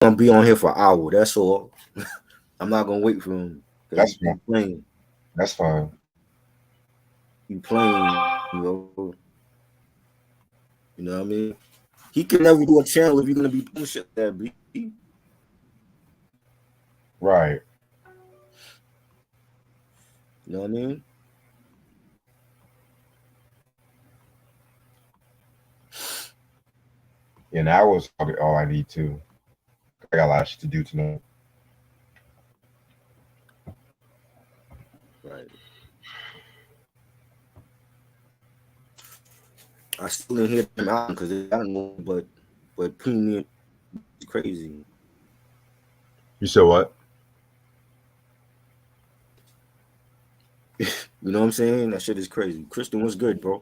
gonna be on here for an hour. That's all. I'm not gonna wait for him because That's he fine. playing. That's fine. He playing. You know what I mean. He can never do a channel if you're gonna be doing shit like that. B. Right. You know what I mean. And that was probably all I need to. I got a lot of shit to do tonight. Right. I still didn't hear them album because I don't know, but premium is crazy. You said what? You know what I'm saying? That shit is crazy. Kristen was good, bro.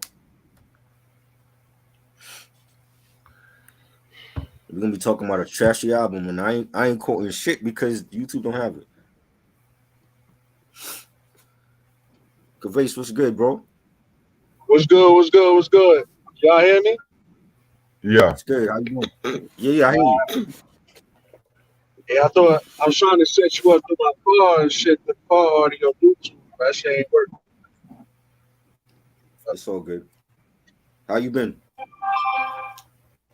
We're gonna be talking about a trashy album, and I ain't quoting shit because YouTube don't have it. Kavase, what's good, bro? What's good? What's good? What's good? Y'all hear me? Yeah. It's good. How you doing? Yeah, I hear you. Yeah, I thought I was trying to set you up to my car and shit, the car audio Bluetooth. That shit ain't working. It's all good. How you been?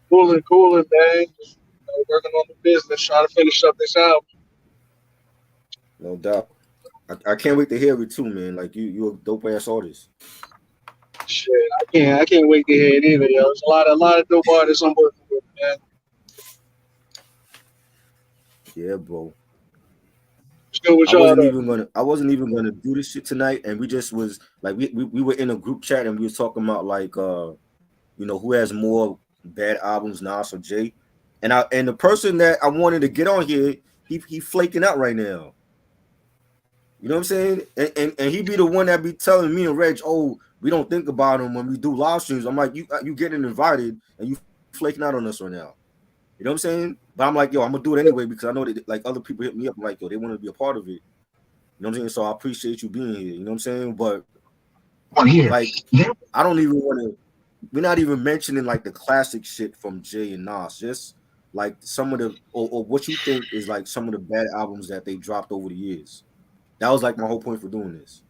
Cooling, man. Just, working on the business, trying to finish up this album. No doubt. I can't wait to hear it too, man. Like you a dope ass artist. Shit, I can't wait to hear it either, yo. There's a lot of dope artists I'm working with, man. Yeah, bro. What's good with I y'all wasn't though? even gonna I wasn't even gonna do this shit tonight, and we just was like we were in a group chat and we was talking about like who has more bad albums, Nas or Jay, and the person that I wanted to get on here, he flaking out right now. You know what I'm saying? And he be the one that be telling me and Reg, oh, we don't think about him when we do live streams. I'm like, you getting invited and you flaking out on us right now. You know what I'm saying? But I'm like, yo, I'm gonna do it anyway because I know that like other people hit me up like, yo, they want to be a part of it. You know what I'm saying? So I appreciate you being here. You know what I'm saying? But On here. like, I don't even want to. We're not even mentioning like the classic shit from Jay and Nas. Just like some of the or what you think is like some of the bad albums that they dropped over the years. That was like my whole point for doing this.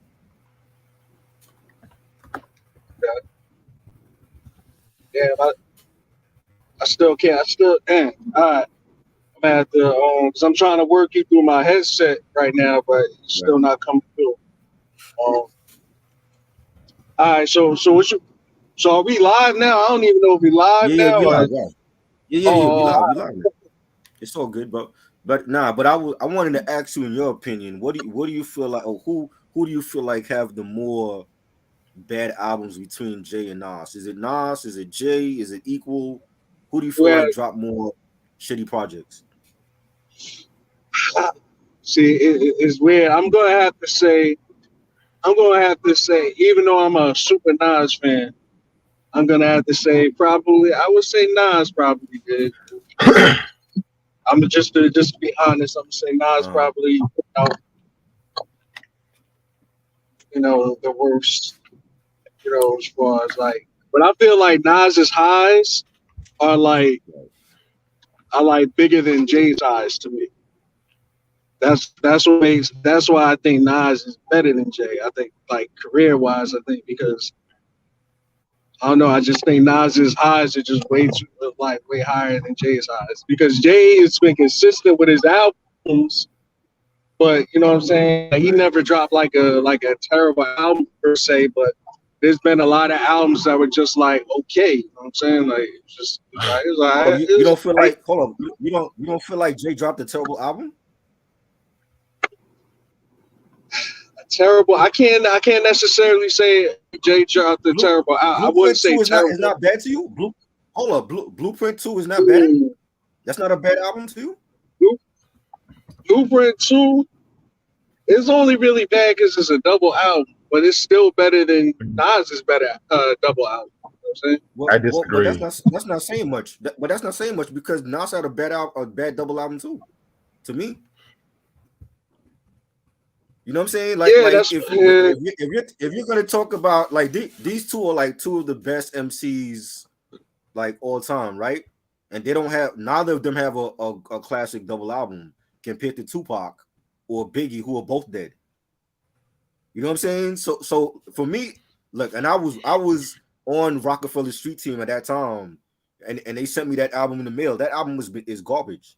Yeah, I still can't. I still, all right. I'm at the cause I'm trying to work you through my headset right now, but it's Right. still not coming through. All right, so what you? So are we live now? I don't even know if we live Yeah, now. we Or, live, yeah. Yeah, we oh, live, we live. It's all good, but nah, but I wanted to ask you in your opinion, what do you feel like, or who do you feel like have the more bad albums between Jay and Nas? Is it Nas? Is it Jay? Is it equal? Who do you feel well, like dropped more shitty projects? see, it's weird. I'm gonna have to say, even though I'm a super Nas fan, I'm gonna have to say probably. I would say Nas probably did. I'm just to be honest. I'm gonna say Nas Uh-huh. probably, the worst. As far as like, but I feel like Nas's highs are like bigger than Jay's highs to me. That's why I think Nas is better than Jay. I think like career wise, I think because I don't know. I just think Nas's highs are just way higher than Jay's highs because Jay has been consistent with his albums, but you know what I'm saying. Like, he Right. never dropped like a terrible album per se, but there's been a lot of albums that were just like okay. You know what I'm saying? Like it's Oh, like you don't feel like, hold on, you don't feel like Jay dropped a terrible album? terrible. I can't necessarily say Jay dropped a Blue terrible. I wouldn't Blueprint say 2 is terrible. not bad to you? Hold up, Blueprint 2 is not bad? That's not a bad album to you? Blue- Blueprint 2 is only really bad because it's a double album, but it's still better than Nas's better double album. You know what I'm saying? I But disagree. that's not saying much. But that's not saying much because Nas had a bad double album too. To me, you know what I'm saying? Yeah, Like that's if you're gonna talk about like these two are like two of the best MCs like all time, right? and they don't have neither of them have a classic double album compared to Tupac or Biggie, who are both dead. You know what I'm saying? So for me, look, and I was on Rockefeller Street Team at that time, and they sent me that album in the mail. That album is garbage.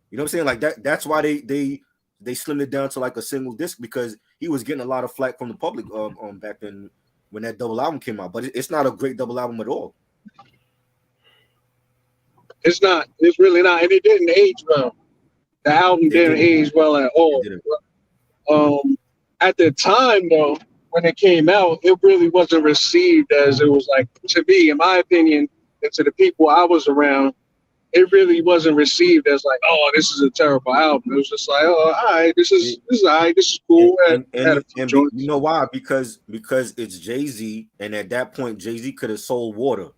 You know what I'm saying? Like that's why they slimmed it down to like a single disc, because he was getting a lot of flack from the public back then when that double album came out. But it's not a great double album at all. It's not. It's really not, and it didn't age well. The album didn't age well at all. At the time, though, when it came out, it really wasn't received as it was like, to me, in my opinion, and to the people I was around, it really wasn't received as like, oh, this is a terrible album. It was just like, oh, all right, this is all right, this is cool. And you know why? Because it's Jay-Z, and at that point, Jay-Z could have sold water,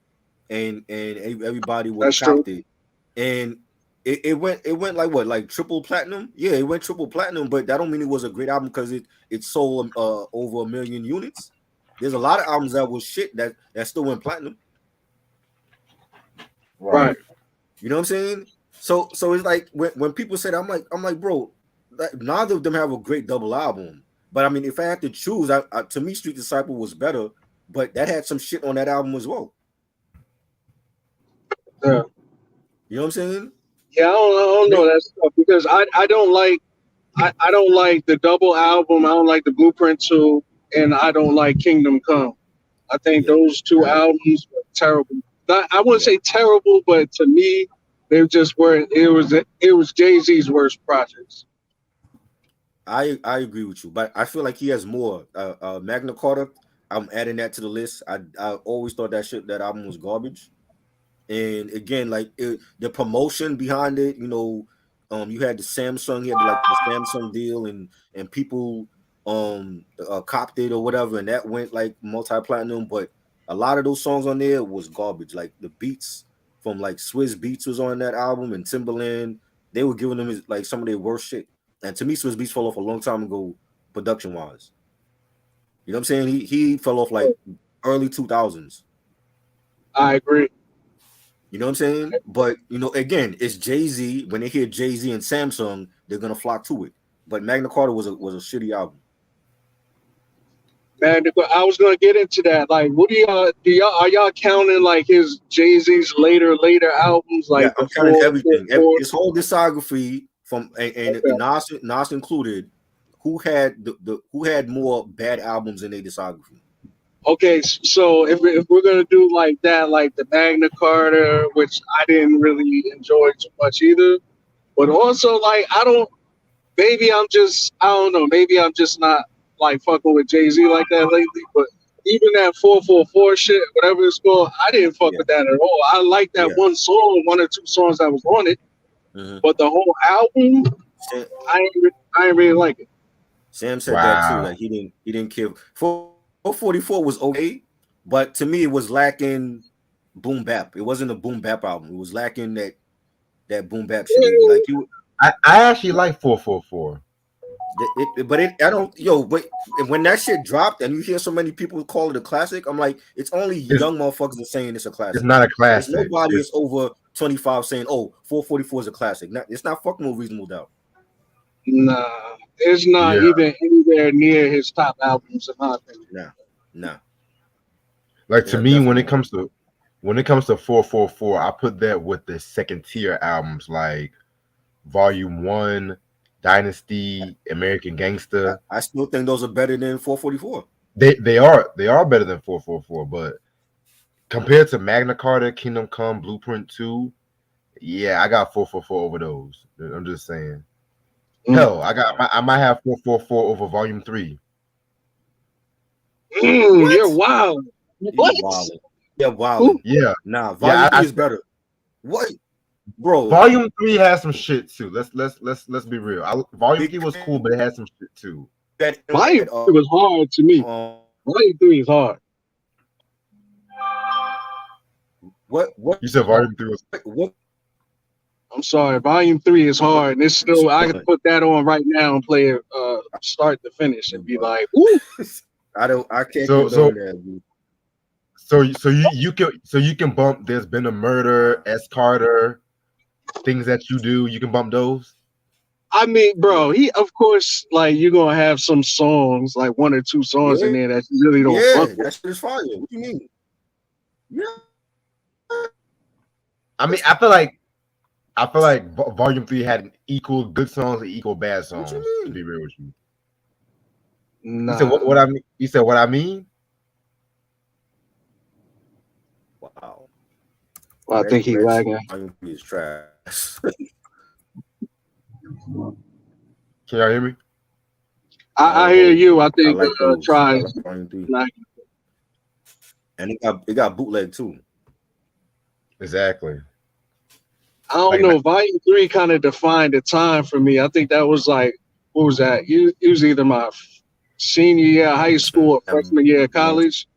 and everybody would have copped it, and it went like what, like triple platinum? Yeah, it went triple platinum, but that don't mean it was a great album because it sold over 1 million units. There's a lot of albums that was shit that still went platinum. Right. You know what I'm saying? So it's like when people say that, I'm like, bro, neither of them have a great double album. But I mean, if I had to choose, to me, Street Disciple was better, but that had some shit on that album as well. Yeah. You know what I'm saying? Yeah, I don't know that stuff, because I don't like the double album. I don't like the Blueprint 2, and I don't like Kingdom Come. I think those two albums were terrible. I wouldn't say terrible, but to me, they just weren't. It was Jay-Z's worst projects. I agree with you, but I feel like he has more. Magna Carta, I'm adding that to the list. I always thought that album was garbage. And again, like the promotion behind it, you know, you had the Samsung, he had like the Samsung deal, and people copped it or whatever, and that went like multi-platinum. But a lot of those songs on there was garbage. Like the beats from like Swizz Beatz was on that album, and Timbaland, they were giving them like some of their worst shit. And to me, Swizz Beatz fell off a long time ago, production wise. You know what I'm saying? He fell off like early 2000s. I agree. You know what I'm saying? But, you know, again, it's Jay-Z. When they hear Jay-Z and Samsung, they're going to flock to it. But Magna Carta was a shitty album. I was going to get into that. Like, what are y'all counting like his Jay-Z's later albums? Like, I'm counting everything. His whole discography from and Nas included. Who had more bad albums in their discography? Okay, so if we're gonna do like that, like the Magna Carta, which I didn't really enjoy too much either, but also like I don't know, maybe I'm just not like fucking with Jay-Z like that lately. But even that 444 shit, whatever it's called, I didn't fuck with that at all. I like that one or two songs that was on it, but the whole album, I ain't really like it. Sam said that too. Like he didn't care. 444 was okay, but to me it was lacking boom bap. It wasn't a boom bap album. It was lacking that boom bap shit. Like I actually like 444. But when that shit dropped and you hear so many people call it a classic, I'm like, it's only young motherfuckers that saying it's a classic. It's not a classic. There's nobody is over 25 saying, oh, 444 is a classic. It's not fucking with Reasonable Doubt. Nah, it's not even anywhere near his top albums in my opinion. Nah. Like to me, when it comes to 444, I put that with the second tier albums like Volume 1, Dynasty, American Gangster. I still think those are better than 444. They are better than 444, but compared to Magna Carta, Kingdom Come, Blueprint 2, yeah, I got 444 over those. I'm just saying. Hell, I might have 444 over Volume 3. You're wild. What? Yeah, wild. Yeah. Nah, Volume 3 is better. What? Bro. Volume 3 has some shit too. Let's be real. Volume 3 was cool, but it had some shit too. Volume 3 was hard to me. Volume 3 is hard. What? You said Volume 3 was what? I'm sorry, Volume 3 is hard, and it's still. I can put that on right now and play it start to finish and be like, "Woo!" I can't. So So you can bump. There's been a murder, S. Carter, things that you do. You can bump those. I mean, Yeah, bro, he of course like you're gonna have some songs, like one or two songs in yeah, there that you really don't fuck yeah. with. That shit is fire. What do you mean? Yeah. I mean, I feel like Volume 3 had equal good songs and equal bad What you songs. To mean? be real with you, you said Nah. what I mean. You said what I mean. Wow. Well, I think he Red lagging. Sea Volume 3 is trash. Can y'all hear me? I hear you. I I think like those. I try like Volume 3. lagging. And it got bootleg too. Exactly. I don't Like know. Volume 3 kind of defined the time for me. I think that was like, what was that? It was either my senior year of high school or freshman year of college.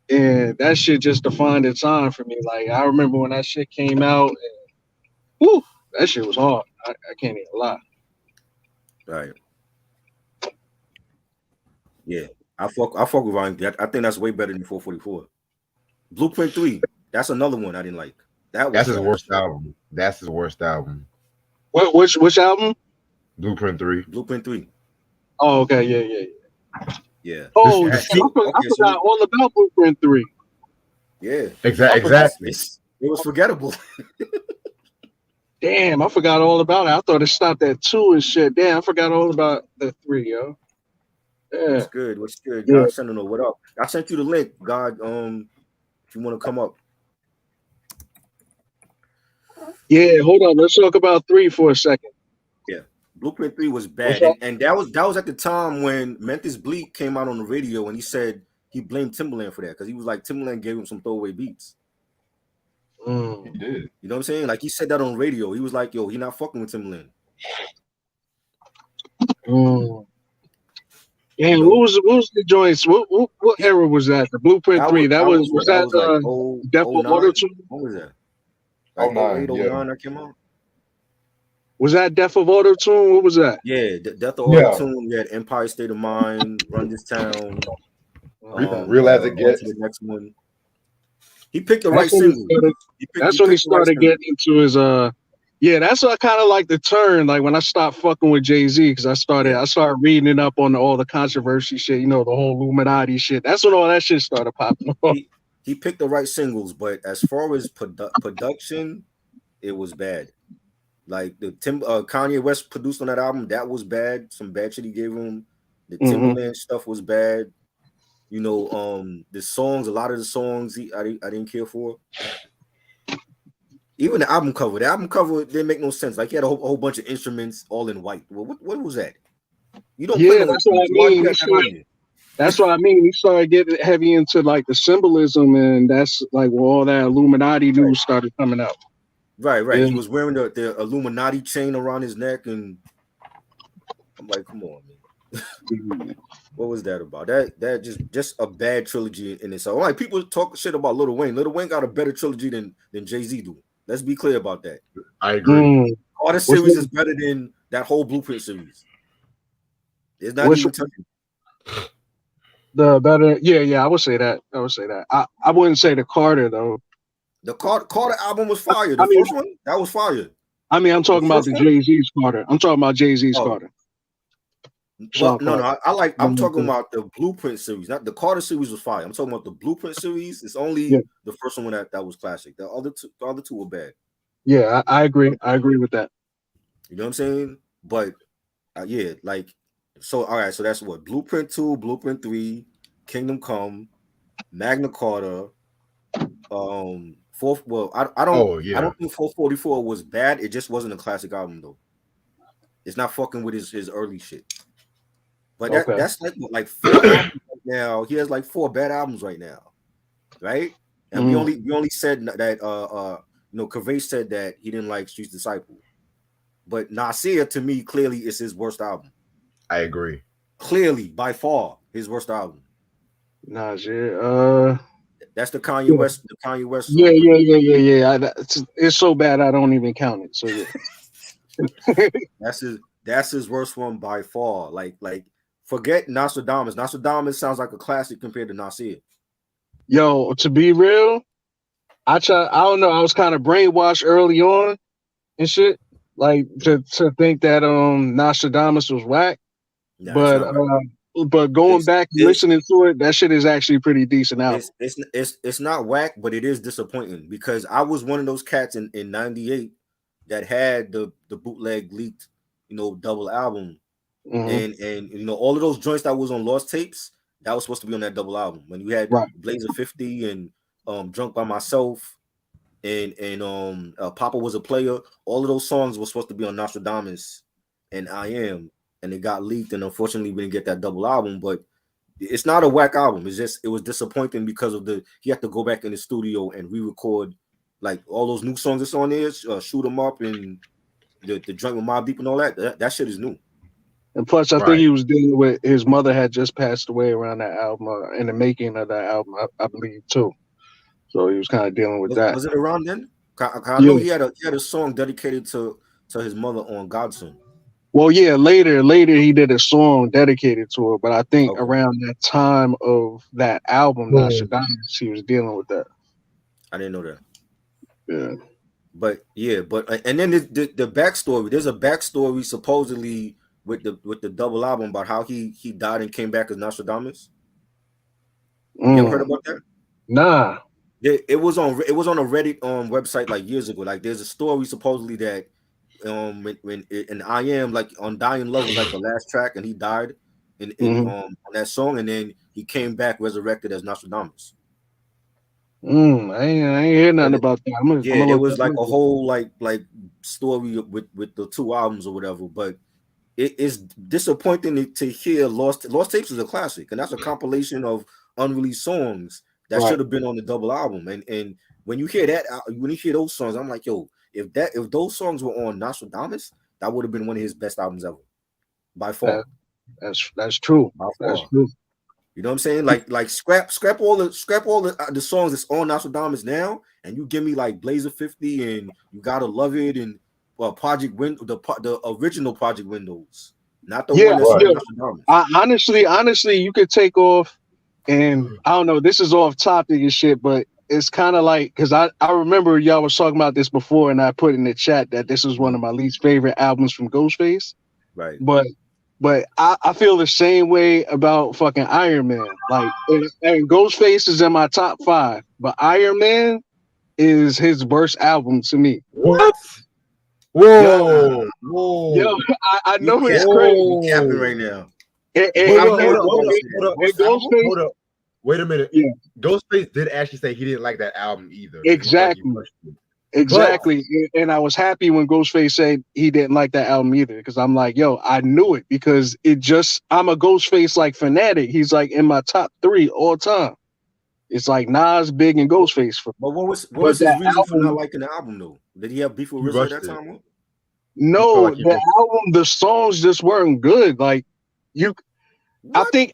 And that shit just defined the time for me. Like, I remember when that shit came out, and, whew, that shit was hard. I can't even lie. Right. Yeah. I fuck with Volume 3. I think that's way better than 444. Blueprint 3. That's another one I didn't like. That was that's his trash. worst album. That's his worst album. Which album? Blueprint 3. Blueprint 3. Oh, okay. Yeah. Yeah. Oh, The damn, shit. I Okay, so forgot all about Blueprint 3. yeah. Exactly. It was forgettable. Damn, I forgot all about it. I thought it stopped at 2 and shit. Damn, I forgot all about the 3, yo. Yeah. What's good? What's good? Yeah. God Sentinel, what up? I sent you the link, God. If you want to come up. Yeah, hold on. Let's talk about 3 for a second. Yeah. Blueprint 3 was What's bad. up? And that was at the time when Memphis Bleak came out on the radio and he said he blamed Timbaland for that because he was like Timbaland gave him some throwaway beats. He did. You know what I'm saying? Like he said that on radio. He was like, yo, he not fucking with Timbaland. Mm. Damn, You know? what was the joints? What He, era was that? The Blueprint that 3. was That that was was what that that was like oh Death oh of nine. Auto Tune? What was that? Oh Like oh 9, eight, oh yeah. nine that came out? Was that Death of Auto Tune? What was that? Yeah, Death of Auto Yeah. Tune, we had Empire State of Mind, Run This Town, Real as it on to gets. the next one. He picked the right That's when he single. started. He That's when he picked the right started single. getting into his Yeah, that's what kind of like the turn. Like when I stopped fucking with Jay-Z, because I started reading up on all the controversy shit. You know, the whole Illuminati shit. That's when all that shit started popping off. He picked the right singles, but as far as production, it was bad. Like the Kanye West produced on that album, that was bad. Some bad shit he gave him. The Mm-hmm. Timbaland stuff was bad. You know, the songs, a lot of the songs I didn't care for. Even the album cover didn't make no sense. Like he had a whole bunch of instruments all in white. Well, what was that? You don't play Yeah, no that's what I instruments. Why you mean. got that on here? That's what I mean. He started getting heavy into like the symbolism, and that's like where all that Illuminati news started coming out. Right. Yeah. He was wearing the Illuminati chain around his neck, and I'm like, come on, man. What was that about? That just a bad trilogy in itself. Like people talk shit about Lil Wayne. Lil Wayne got a better trilogy than Jay-Z do. Let's be clear about that. I agree. All the series is better than that whole Blueprint series. It's not even touching. The better, yeah, I would say that. I wouldn't say the Carter though. The Carter album was fire. The I mean, first one, that was fire. I mean, I'm talking about the Jay-Z's Carter. I'm talking about Jay-Z's Carter. Well, no. I'm talking about the Blueprint series. Not the Carter series was fire. I'm talking about the Blueprint series. It's only the first one that was classic. The other two were bad. Yeah, I agree. I agree with that. You know what I'm saying? But yeah, like so. All right, so that's what Blueprint 2, Blueprint 3, Kingdom Come, Magna Carta. Fourth. Well, I don't think 444 was bad. It just wasn't a classic album though. It's not fucking with his early shit. But that's like 4 albums right now. He has like 4 bad albums right now, right? And we only said that Kaveh said that he didn't like Street's Disciple, but Nasir to me clearly is his worst album. I agree. Clearly, by far, his worst album. Nasir, that's the Kanye West. The Kanye West. Yeah. It's so bad I don't even count it. So yeah, that's his worst one by far. Like forget Nostradamus. Nostradamus sounds like a classic compared to Nasir. Yo, to be real, I don't know. I was kind of brainwashed early on and shit, like to think that Nostradamus was whack. Nah, it's But not whack. going It's back and it's listening to it, that shit is actually pretty decent album. it's not whack, but it is disappointing because I was one of those cats in '98 that had the bootleg leaked, double album, Hmm. and all of those joints that was on Lost Tapes that was supposed to be on that double album. When you had Right. Blazer 50 and Drunk by Myself and Papa Was a Player, all of those songs were supposed to be on Nostradamus and I Am, and it got leaked, and unfortunately we didn't get that double album. But it's not a whack album. It's just it was disappointing because of he had to go back in the studio and re-record like all those new songs that's on there, Shoot 'Em Up and the joint with Mobb Deep and all that shit is new. And plus, I think Right. he was dealing with his mother had just passed away around that album, in the making of that album, I believe too. So he was kind of dealing with that. Was it around then? I know Yeah. he had a song dedicated to his mother on Godson. Well, yeah. Later he did a song dedicated to her, but I think Okay, around that time of that album, Boom. Nostradamus, he was dealing with that. I didn't know that. Yeah. But yeah, and then the backstory. There's a backstory supposedly with the double album about how he died and came back as Nostradamus. You ever heard Mm. about that? Nah. It was on a Reddit website like years ago. Like there's a story supposedly that when and I Am like on Dying Love was like the last track and he died in Hmm. on that song and then he came back resurrected as Nostradamus. I ain't hear nothing And about that. I'm yeah, gonna it look was that like a up. whole like story with the two albums or whatever. But it is disappointing to hear Lost Tapes is a classic, and that's a compilation of unreleased songs that Right. should have been on the double album. And when you hear when you hear those songs, I'm like, yo, if those songs were on Nostradamus, that would have been one of his best albums ever, by far, That that's true. by That's far. true. You know what I'm saying? Like scrap all the songs that's on Nostradamus now, and you give me like Blazer 50 and You Gotta Love It and Project Window the original Project Windows, not the one Yeah, that's Right. on yeah. Nostradamus. Honestly, you could take off, and I don't know. This is off topic and shit, but it's kind of like because I remember y'all was talking about this before, and I put in the chat that this is one of my least favorite albums from Ghostface. Right. But I feel the same way about fucking Iron Man. Like, and Ghostface is in my top 5, but Iron Man is his worst album to me. What? Yo, Whoa. Whoa. I You know it's cap crazy. you capping Whoa. right now. Hold I've up, never hold And up, heard hold nobody up, say hold that. up, Worst album? Ghostface, hold up. Wait a minute. yeah, Ghostface did actually say he didn't like that album either. He thought you exactly. rushed it. But Exactly. And I was happy when Ghostface said he didn't like that album either. Because I'm like, yo, I knew it because I'm a Ghostface like fanatic. He's like in my top 3 all time. It's like Nas, Big, and But, Ghostface for me. but what But was his that reason for not album, liking the album though? Did he have beef with he RZA at rushed that it. time? He felt no, like he the rushed album, the songs just weren't good. Like you, I What? think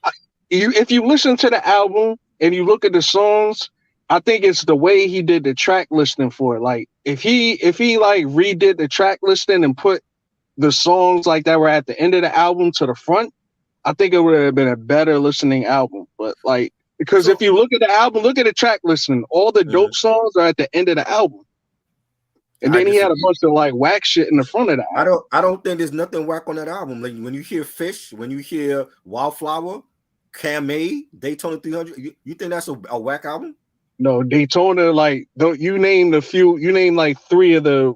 if you listen to the album and you look at the songs, I think it's the way he did the track listing for it. Like if he like redid the track listing and put the songs like that were at the end of the album to the front, I think it would have been a better listening album. But like because if So you look at the album, look at the track listing, all the mhm, dope songs are at the end of the album. And I then he had a disagree. bunch of like whack shit in the front of the I album. don't think there's nothing whack on that album. Like when you hear Fish, when you hear Wildflower, Camay, Daytona 300, you think that's a whack album? No, Daytona, like don't you name you name like 3 of the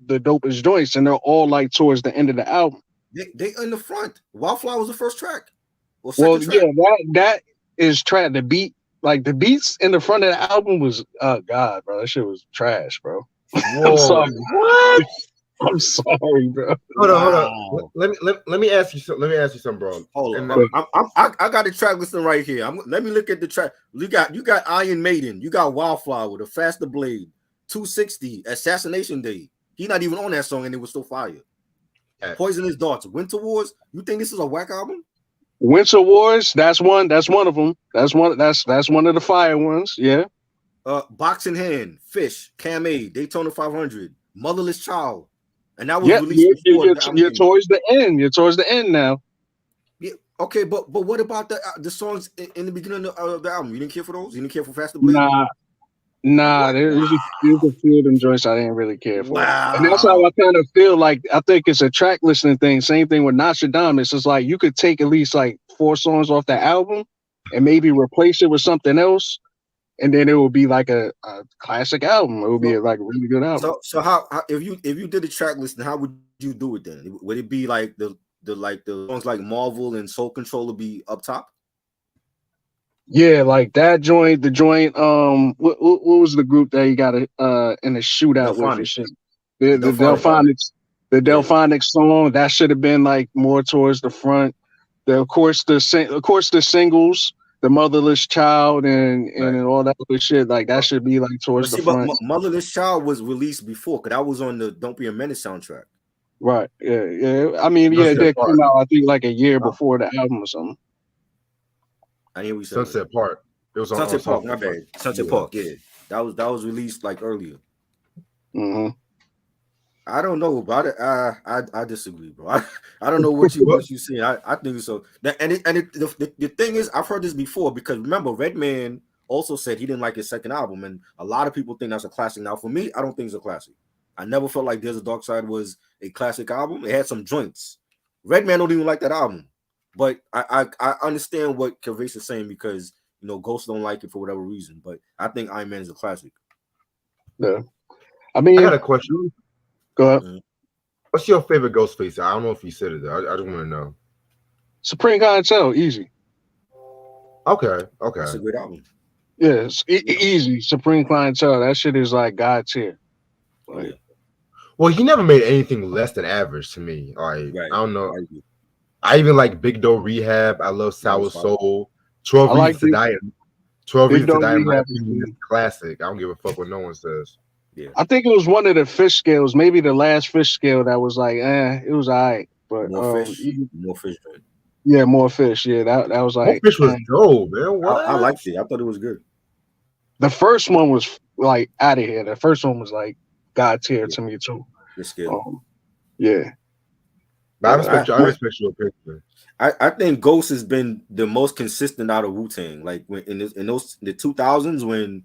dopest joints, and they're all like towards the end of the album. They in the front. Wildflower was the first track or second Well, yeah, track. that is trash. The beat, like the beats in the front of the album was God, bro. That shit was trash, bro. it. I'm Whoa. sorry. What? I'm sorry, bro. Hold on, hold on. Wow. Let me ask you something. Let me ask you something, bro. Hold And on. I got the track listing right here. Let me look at the track. You got Iron Maiden, you got Wildflower, The Faster Blade, 260, Assassination Day. He not even on that song and it was still fire. Poisonous Darts, Winter Wars. You think this is a whack album? Winter Wars, that's one of them. That's one of the fire ones. Yeah. Boxing Hand, Fish, Camay, Daytona 500, Motherless Child. And that was Yeah, released before the album you're came out. towards the end. You're towards the end now. Yeah, Okay, but what about the songs in the beginning of the album? You didn't care for those? You didn't care for Faster Blade? Nah, nah. What? There's a few of them joints I didn't really care for, and that's how I Wow. kind of feel. Like I think it's a track listening thing. Same thing with Nostradamus. It's like you could take at least like 4 songs off the album, and maybe replace it with something else, and then it will be like a classic album. It will be So, a, like a really good album. so how if you did the track list, how would you do it then? Would it be like the songs like Marvel and Soul Control would be up top? Yeah, like that joint, the joint. What was the group that he got in a shootout with and Delphonics. shit? The The Delphonics. Delphonics, the Yeah. Delphonics song that should have been like more towards the front. Of course the singles, the Motherless Child Right. and all that other shit. Like that should be like But towards the see, but front. Motherless Child was released before, because that was on the Don't Be a Menace soundtrack. Right. Yeah. Yeah. I mean, yeah, it Sunset did come Park. out I think like a year Uh, before the album or something. I hear we said it. Sunset Park. It was on Sunset Park, my Sunset Park. bad. Sunset Yeah. Park, yeah. That was released like earlier. Mm-hmm. I don't know, but I disagree, bro. I don't know what you saying. I think so. The thing is, I've heard this before, because remember, Redman also said he didn't like his second album, and a lot of people think that's a classic. Now, for me, I don't think it's a classic. I never felt like There's a Dark Side was a classic album. It had some joints. Redman don't even like that album, but I understand what Kavase is saying, because Ghost don't like it for whatever reason. But I think Iron Man is a classic. Yeah. I I mean, got a question. go ahead. Mhm. What's your favorite Ghostface? I don't know if you said it. I just want to know. Supreme Clientele, easy. Okay. That's a great album. Yes, easy. Supreme Clientele. That shit is like God tier. Oh yeah, Well, he never made anything less than average to me. Like, right. I don't know. I agree. I even like Big Doe Rehab. I love That was Sour fire. Soul. 12 I like Reasons to Die. 12 Big Reasons to Dog Die, in my Rehab. opinion, is a classic. I don't give a fuck what no one says. Yeah, I think it was one of the fish scales, maybe the last fish scale that was like, it was alright. But more fish, more fish. Joint. yeah, more fish. Yeah, that was like Hopefish was dope, man. I What? liked it. I thought it was good. the first one was like out of here. The first one was like God tier Yeah, to me too. it's skill. Yeah. But I But respect your opinion. I think Ghost has been the most consistent out of Wu-Tang. Like when in the 2000s, when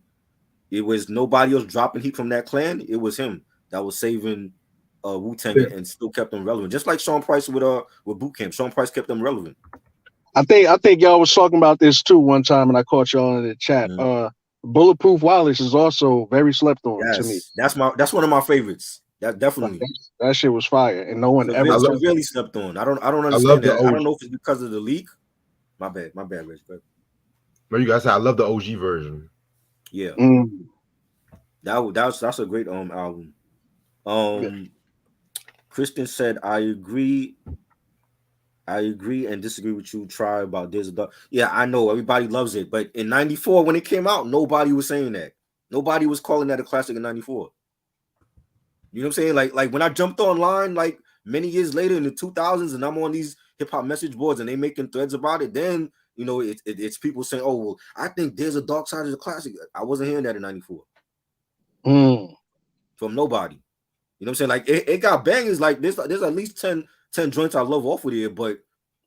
it was nobody else dropping heat from that clan, it was him that was saving Wu-Tang and still kept them relevant. Just like Sean Price with Boot Camp. Sean Price kept them relevant. I think y'all was talking about this too one time, and I caught y'all in the chat. Mhm. Bulletproof Wallace is also very slept on to me. Yes, that's one of my favorites. That Like definitely that shit was fire, and no one ever. severely slept on. I don't I love understand the that. I OG. don't know if it's because of the leak. My bad, Rich. But But you guys said I love the OG version. yeah, Mm, that's a great album. yeah. Kristen said, I agree and disagree with you. Try about There's a Dark. Yeah, I know everybody loves it, but in '94 when it came out, nobody was saying that. Nobody was calling that a classic in '94. You know what I'm saying? Like when I jumped online, like many years later in the 2000s, and I'm on these hip hop message boards and they making threads about it, then it's people saying, "Oh, well, I think There's a Dark Side is a classic." I wasn't hearing that in '94 Mm. from nobody. You know what I'm saying? Like it got bangers. Like there's at least 10 joints I love off of here, but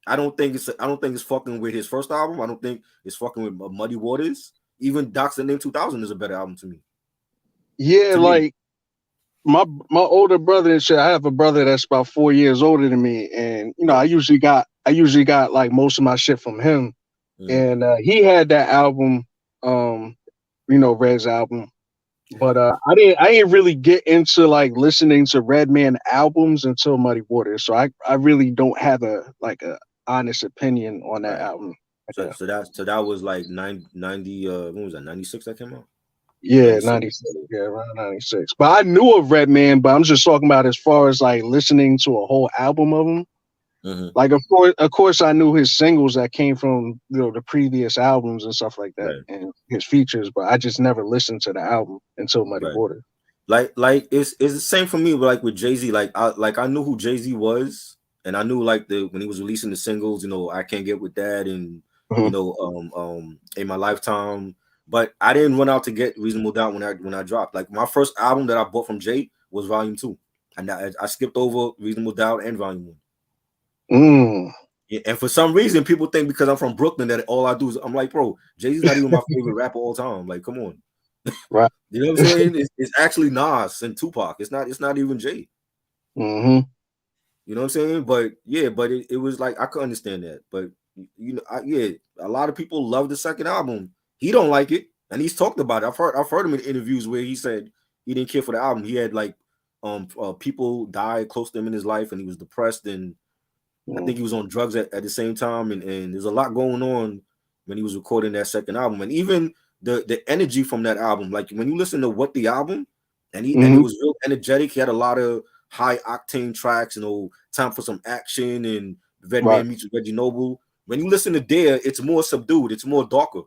I don't think it's fucking with his first album. I don't think it's fucking with Muddy Waters. Even Doc's The Name 2000 is a better album to me. Yeah, To me. like my older brother and shit. I have a brother that's about 4 years older than me, and I usually got like most of my shit from him. Mhm. And he had that album, Red's album. But I didn't really get into like listening to Redman albums until Muddy Waters. So I really don't have a honest opinion on that Right. album. So that was like 90 when was that? 96 that came out? Yeah, 96. 96. Yeah, around 96. But I knew of Redman, but I'm just talking about as far as like listening to a whole album of him. Mhm. Like of course I knew his singles that came from the previous albums and stuff like that, Right. and his features, but I just never listened to the album until Muddy Right. Waters. Like it's the same for me, but like with Jay-Z, I knew who Jay-Z was, and I knew like when he was releasing the singles, I Can't Get With That, and Mhm. In My Lifetime, but I didn't run out to get Reasonable Doubt when I dropped. Like my first album that I bought from Jay was Volume 2, and I skipped over Reasonable Doubt and Volume 1. Mm. Yeah, and for some reason, people think because I'm from Brooklyn that all I do is I'm like, bro, Jay-Z's not even my favorite rapper all time. Like, come on. Right. You know what I'm saying? It's actually Nas and Tupac. It's not even Jay. Mm-hmm. You know what I'm saying? But yeah, but it was like I could understand that. But you know, yeah, a lot of people love the second album. He don't like it, and he's talked about it. I've heard him in interviews where he said he didn't care for the album. He had like people die close to him in his life, and he was depressed, and I think he was on drugs at the same time, and there's a lot going on when he was recording that second album, and even the energy from that album. Like when you listen to what the album, and it was real energetic. He had a lot of high octane tracks, you know, Time for Some Action and Red Right. Man Meets Reggie Noble. When you listen to Dare, it's more subdued, it's more darker.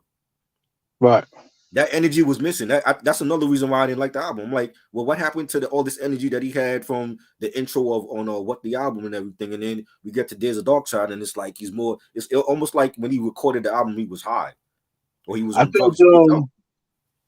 Right. That energy was missing. That's another reason why I didn't like the album. I'm like, well, what happened to all this energy that he had from the intro of on what the album and everything, and then we get to There's a Dark Side, and it's like he's more. It's almost like when he recorded the album, he was high or he was I on think drugs. You could tell.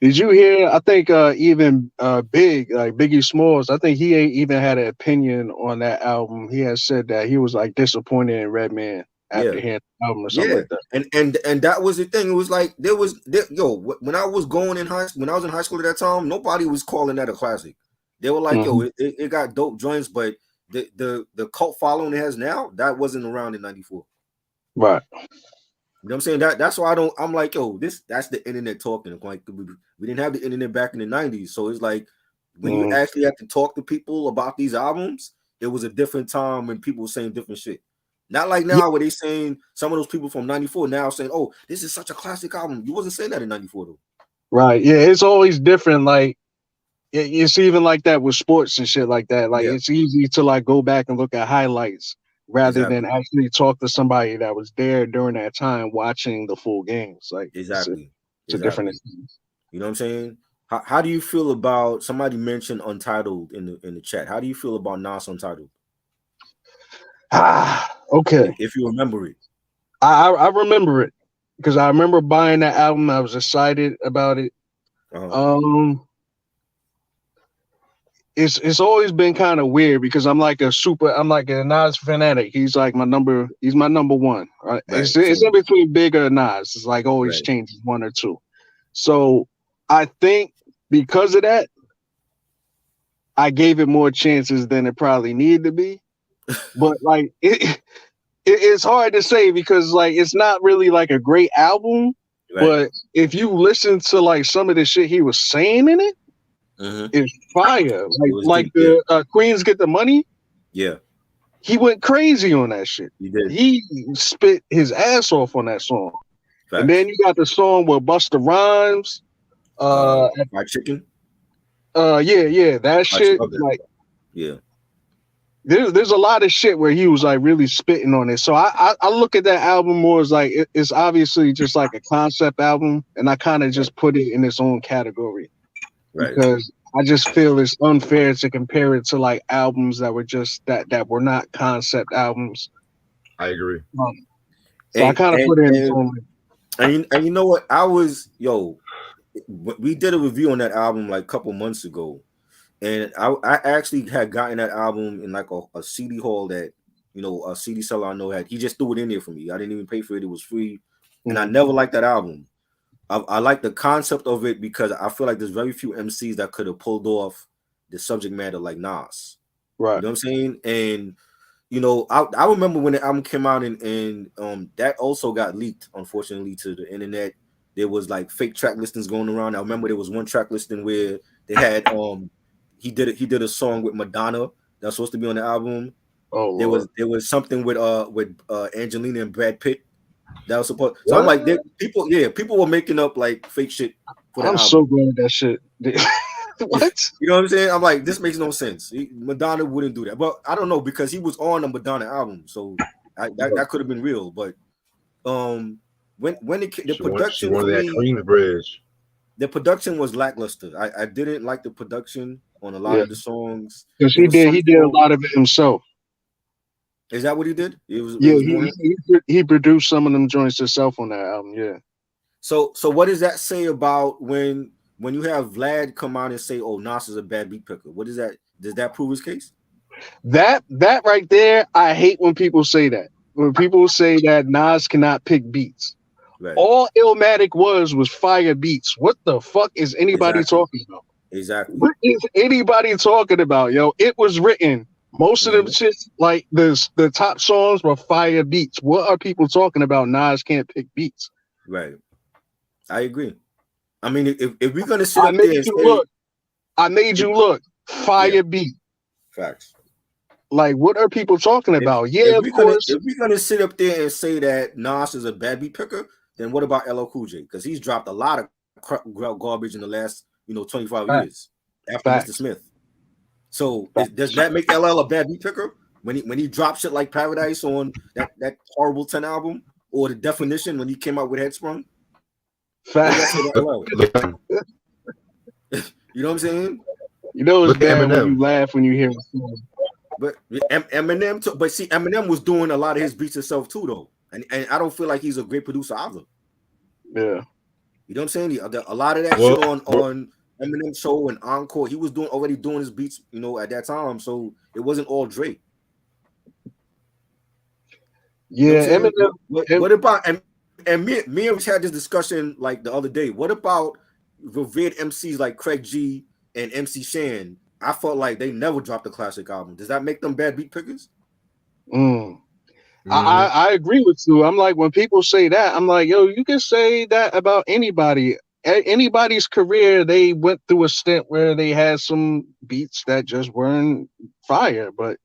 did you hear? I think even Big, like Biggie Smalls, I think he even had an opinion on that album. He has said that he was like disappointed in Redman Yeah, after hearing the album or something yeah, like that. and that was the thing. It was like when I was going in high when I was in high school at that time, nobody was calling that a classic. They were like, yo, it got dope joints, but the cult following it has now, that wasn't around in '94. Right. You know what I'm saying? That's why I'm like, yo, that's the internet talking. Like we didn't have the internet back in the '90s. So it's like when you actually have to talk to people about these albums, it was a different time when people were saying different shit. Not like now where they saying some of those people from '94 now saying, oh, this is such a classic album. You wasn't saying that in '94 though. Right. Yeah, it's always different. Like it's even like that with sports and shit like that. Like Yeah, it's easy to like go back and look at highlights rather than exactly. actually talk to somebody that was there during that time watching the full games. Like Exactly. it's a different Exactly. experience. You know what I'm saying? How do you feel about somebody mentioned Untitled in the chat? How do you feel about Nas Untitled? Okay. If you remember it. I remember it because I remember buying that album. I was excited about it. It's always been kind of weird because I'm like a Nas fanatic. He's my number one. Right? Right. It's in Same. between Big or Nas. It's like always Right. changes one or two. So I think because of that, I gave it more chances than it probably needed to be. But like it's hard to say because like it's not really like a great album. Right. But if you listen to like some of the shit he was saying in it, it's fire. Like deep, the Queens Get the Money. Yeah. He went crazy on that shit. He did. He spit his ass off on that song. Facts. And then you got the song with Busta Rhymes. Fried Chicken. Yeah, that shit. Like, yeah. There's a lot of shit where he was like really spitting on it. So I look at that album more as like it's obviously just like a concept album, and I kind of just put it in its own category. Right. Because I just feel it's unfair to compare it to like albums that were just that were not concept albums. I agree. So I kind of put it in its own. And you know what? We did a review on that album like a couple months ago. And I actually had gotten that album in like a CD hall that, you know, a CD seller I know had. He just threw it in there for me. I didn't even pay for it. It was free. And I never liked that album. I like the concept of it because I feel like there's very few MCs that could have pulled off the subject matter like Nas. Right. You know what I'm saying? And, you know, I remember when the album came out and that also got leaked, unfortunately, to the internet. There was like fake track listings going around. I remember there was one track listing where they had he did a song with Madonna that's supposed to be on the album. Oh, there was something with Angelina and Brad Pitt that was supposed. So I'm like, people were making up like fake shit for the album. I'm so glad that shit. What? You know what I'm saying? I'm like, this makes no sense. Madonna wouldn't do that, but I don't know because he was on a Madonna album, so that could have been real. But when the production for me, Queensbridge. The production was lackluster. I didn't like the production on a lot of the songs. Because he did a lot of it himself. Is that what he did? He produced some of them joints himself on that album. Yeah. So what does that say about when you have Vlad come out and say, "Oh, Nas is a bad beat picker"? What is that? Does that prove his case? That right there, I hate when people say that when people say that Nas cannot pick beats, Right. all Illmatic was fire beats. What the fuck is anybody Exactly. talking about? Exactly. What is anybody talking about, yo? It was written. Most of them Mhm. shit, like the top songs were fire beats. What are people talking about? Nas can't pick beats. Right. I agree. I mean, if we're gonna sit I up made there and you say, look. I made you look. yeah, Fire beat. facts. Like, what are people talking If about? if Yeah, of we're gonna course. if we're gonna sit up there and say that Nas is a bad beat picker, then what about LL Cool J? Because he's dropped a lot of garbage in the last 25 Facts. years after Mr. Facts. Smith. So Facts. does that make LL a bad beat picker when he dropped shit like Paradise on that horrible 10 album, or The Definition when he came out with Headsprung? What do y'all say Facts. about LL? You know what I'm saying? You know it's Look at bad when you Eminem. laugh when you hear a song. But Eminem, but see, Eminem was doing a lot of his beats himself too, though, and I don't feel like he's a great producer either. Yeah. You know what I'm saying? A lot of that Well, shit on Eminem show and Encore, he was already doing his beats, at that time, so it wasn't all Drake. You know what I'm Yeah, saying? Eminem. What about and me and Rich had this discussion like the other day. What about revered MCs like Craig G and MC Shan? I felt like they never dropped a classic album. Does that make them bad beat pickers? Mm. mhm. I agree with you. I'm like, when people say that, I'm like, yo, you can say that about anybody. Anybody's career, they went through a stint where they had some beats that just weren't fire. But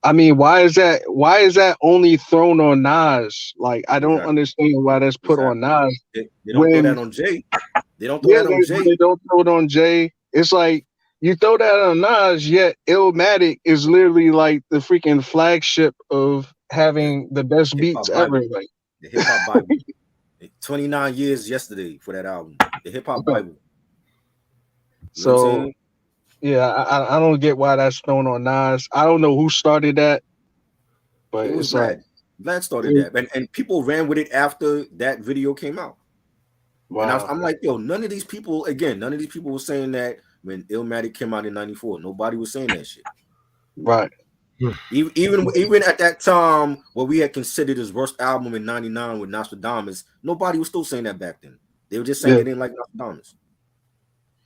I mean, why is that? Why is that only thrown on Nas? Like, I don't Exactly. understand why that's put on Exactly. Nas. They don't throw that When on Jay. They don't throw yeah, that on Jay. they don't throw it on Jay. It's like you throw that on Nas, yet Illmatic is literally like the freaking flagship of The having the best hip beats hop ever. Bible. Like, The hip hop Bible. 29 years yesterday for that album. The hip hop Bible. You know what I'm so saying? yeah, I don't get why that's thrown on Nas. I don't know who started that, but It was it's like, Vlad. Vlad started that. And people ran with it after that video came out. And wow, I'm like, yo, none of these people were saying that when Illmatic came out in 94. Nobody was saying that shit. right. Even at that time where we had considered his worst album in 99 with Nostradamus, nobody was still saying that back then. They were just saying Yeah, they didn't like Nostradamus.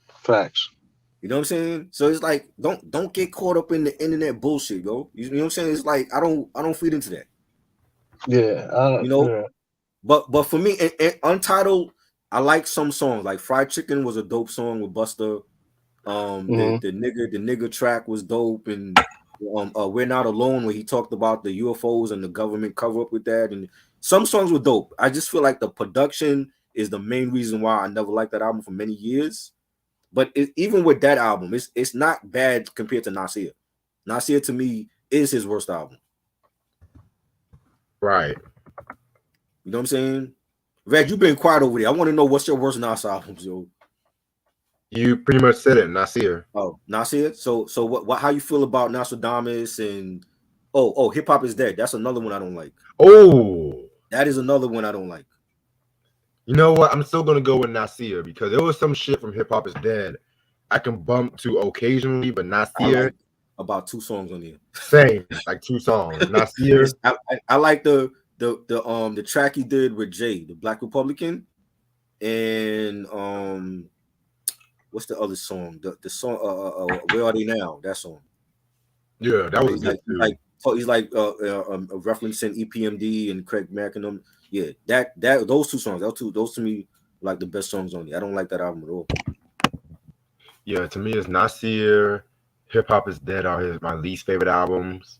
facts. You know what I'm saying? So it's like don't get caught up in the internet bullshit, yo. You know what I'm saying? It's like I don't feed into that. Yeah, You know, yeah. but for me, Untitled, I like some songs. Like Fried Chicken was a dope song with Busta. Mm-hmm. The nigga track was dope, and We're Not Alone, where he talked about the UFOs and the government cover up with that, and some songs were dope. I just feel like the production is the main reason why I never liked that album for many years. But even with that album, it's not bad compared to Nasir. Nasir to me is his worst album. Right. You know what I'm saying? Reg, you've been quiet over there. I want to know what's your worst Nas albums, yo. You pretty much said it, Nasir. Oh, Nasir. So what how you feel about Nostradamus and Hip Hop Is Dead? That's another one I don't like. Oh, That is another one I don't like. you know what? I'm still gonna go with Nasir because there was some shit from Hip Hop Is Dead I can bump to occasionally, but I Nasir, like about 2 songs on here. same, like 2 songs. Nasir, I like the track he did with Jay, the Black Republican, and what's the other song? The song Where Are They Now? That song. yeah, that was good too. He's referencing EPMD and Craig Mack and them. Yeah, that those 2 songs, those to me like the best songs on it. I don't like that album at all. Yeah, to me, it's Nasir. Hip Hop Is Dead are my least favorite albums.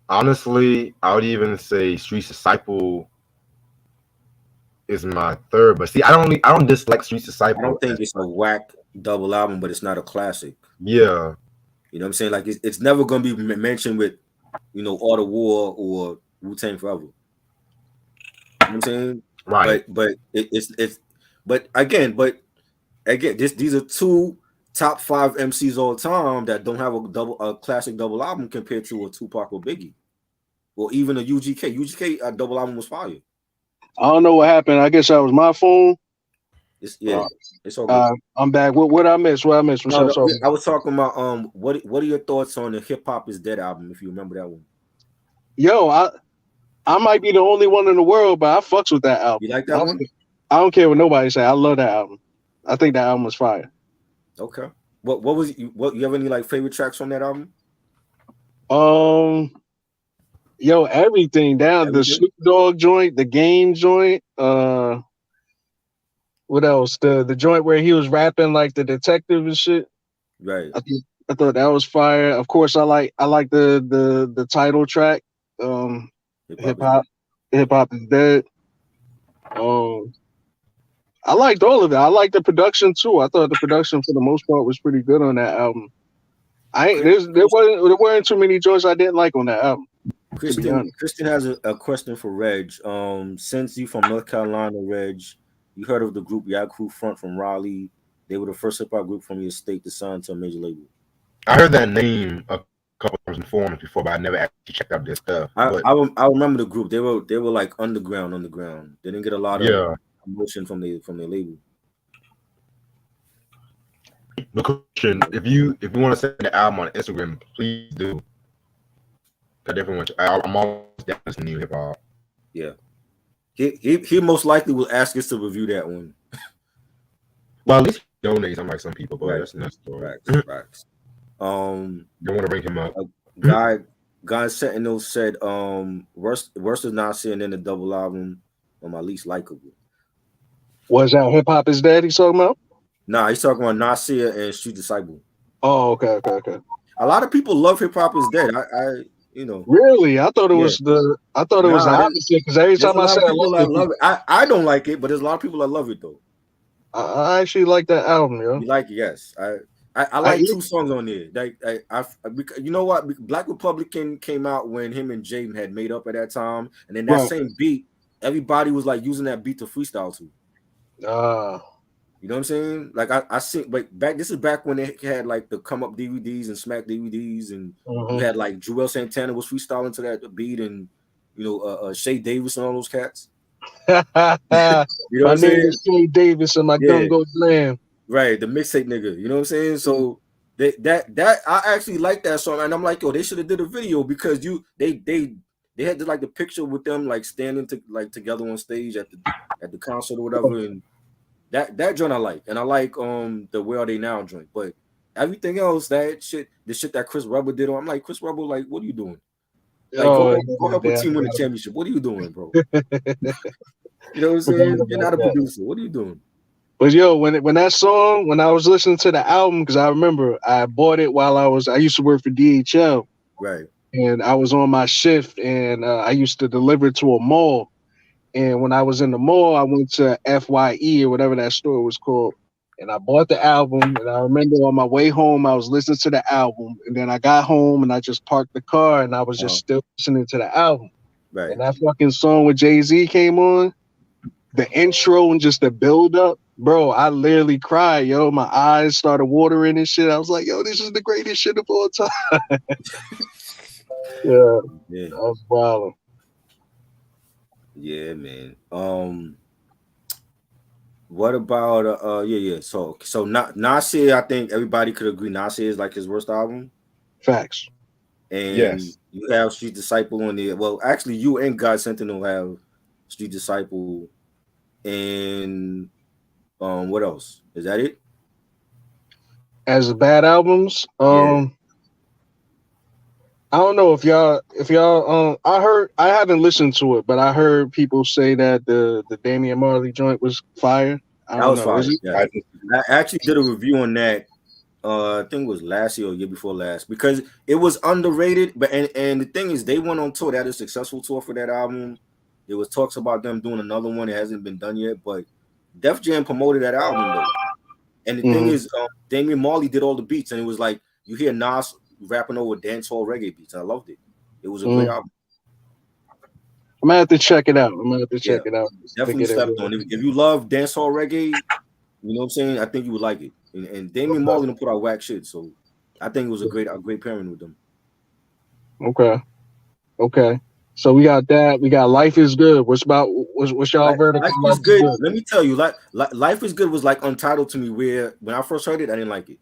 Honestly, I would even say Street Disciple is my third. But see, I don't dislike Street I Disciple. don't think it's a whack double album, but it's not a classic. Yeah, You know what I'm saying? Like it's never gonna be mentioned with, Art of War or Wu-Tang Forever. You know what I'm saying? right. But it's but again, these are 2 top 5 MCs all time that don't have a classic double album compared to a Tupac or Biggie. Or even a UGK. UGK double album was fire. I don't know what happened. I guess that was my phone. It's Uh, it's all good. I'm back. What I miss? What I miss? What No, y'all no, talking I about? was talking about what are your thoughts on the Hip Hop Is Dead album, if you remember that one? Yo, I might be the only one in the world, but I fucks with that album. You like that one? I don't care what nobody say. I love that album. I think that album was fire. Okay. What was what you have any like favorite tracks on that album? Um, yo, everything down the Everything? Snoop Dogg joint, the Game joint. What else? The joint where he was rapping like the detective and shit. Right. I thought that was fire. Of course, I like the title track. Um, Hip hip Hop Is hop, Dead. hip hop is dead. Um, I liked all of it. I liked the production too. I thought the production for the most part was pretty good on that album. I ain't, Chris- there's there weren't too many joints I didn't like on that album. To be honest. Kristen has a question for Reg. Since you from North Carolina, Reg, you heard of the group Yaku Front from Raleigh? They were the first hip hop group from your state to sign to a major label. I heard that name a couple times in forums before, but I never actually checked out their stuff. But I remember the group. They were like underground. They didn't get a lot of yeah, promotion from their label. the question, if you want to send the album on Instagram, please do. I definitely want you. I'm always down to new hip hop. Yeah. He most likely will ask us to review that one. Well, at least he donates, unlike some people, but Right. that's another story. Facts. Don't want to bring him up. Guy Sentinel said worst is Nasir and then the double album on my least likable. Was that hip hop is dead? He's talking about? Nah, he's talking about Nasir and Street Disciple. Oh, okay. A lot of people love Hip Hop Is Dead. I you know. Really? I thought it Yeah. was the opposite. Because every There's time a I lot say of I people like that it, love it. I don't like it, but there's a lot of people that love it though. I actually like that album, yo. You like it, yes. I like two songs on there. You know what? Black Republican came out when him and Jay had made up at that time, and then that Right. same beat, everybody was like using that beat to freestyle to. You know what I'm saying? Like I see, like back. This is back when they had like the Come Up DVDs and Smack DVDs, and you had like Joel Santana was freestyling to that beat, and Shay Davis and all those cats. You know what My I'm name saying? is Jay Davis and my gun goes blam. Right, the mixtape nigga. You know what I'm saying? So that I actually like that song, and I'm like, yo, they should have did a video because they had like the picture with them like standing together on stage at the concert or whatever, and that joint I like, and I like the Where Are They Now joint, but everything else the shit that Chris Webber did, I'm like, Chris Webber, like, what are you doing? Like, go help a team win a championship. What are you doing, bro? You know what I'm saying? You're not a producer. What are you doing? But yo, when I was listening to the album, because I remember I bought it while I used to work for DHL. Right. And I was on my shift, and I used to deliver to a mall. And when I was in the mall, I went to FYE or whatever that store was called. And I bought the album. And I remember on my way home, I was listening to the album. And then I got home and I just parked the car and I was just still listening to the album. Right. And that fucking song with Jay-Z came on, the intro and just the build up, bro, I literally cried, yo. My eyes started watering and shit. I was like, yo, this is the greatest shit of all time. Yeah. That was wild. Yeah, man. What about So Nasir, I think everybody could agree Nasir is like his worst album. Facts. And Yes. you have Street Disciple on there. Well, actually, you and God Sentinel have Street Disciple, and what else? Is that it? As bad albums, Yeah. I don't know if y'all I haven't listened to it, but I heard people say that the Damian Marley joint was fire. I That don't was know. fire. Is it? Yeah. I actually did a review on that. I think it was last year or year before last, because it was underrated. But and the thing is, they went on tour. They had a successful tour for that album. There was talks about them doing another one. It hasn't been done yet, but Def Jam promoted that album though. And the thing is, Damian Marley did all the beats, and it was like you hear Nas rapping over dancehall reggae beats. I loved it. It was a great album. I'm gonna have to check it out. Definitely slept on. If you love dancehall reggae, you know what I'm saying, I think you would like it. And Damian Marley put out whack shit, so I think it was a great pairing with them. Okay. So we got that. We got Life is Good. What's y'all Like verdict Life on is Life is Good. Good? Let me tell you, Life is Good was like Untitled to me. Where when I first heard it, I didn't like it.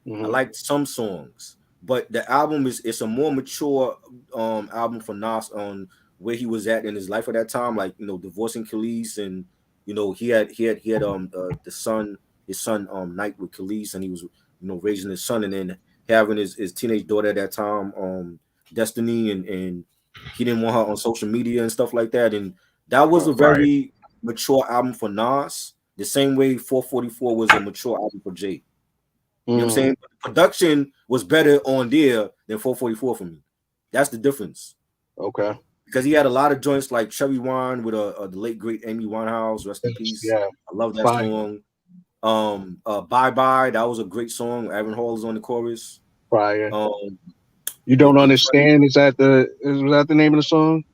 I Hmm. liked some songs, but the album is it's a more mature album for Nas on where he was at in his life at that time, like divorcing Khalees, and he had the son his son Knight with Khalees, and he was raising his son, and then having his teenage daughter at that time, Destiny, and he didn't want her on social media and stuff like that, and that was a Right. very mature album for Nas, the same way 444 was a mature album for Jay. You know what I'm Mm, saying? Production was better on there than 444 for me. That's the difference. okay. Because he had a lot of joints like Cherry Wine with the late great Amy Winehouse, rest in Yes, peace. yeah. I love that Fire. song. Bye Bye, that was a great song. Aaron Hall is on the chorus. Fire. Um, You the, don't the understand. Is that the name of the song?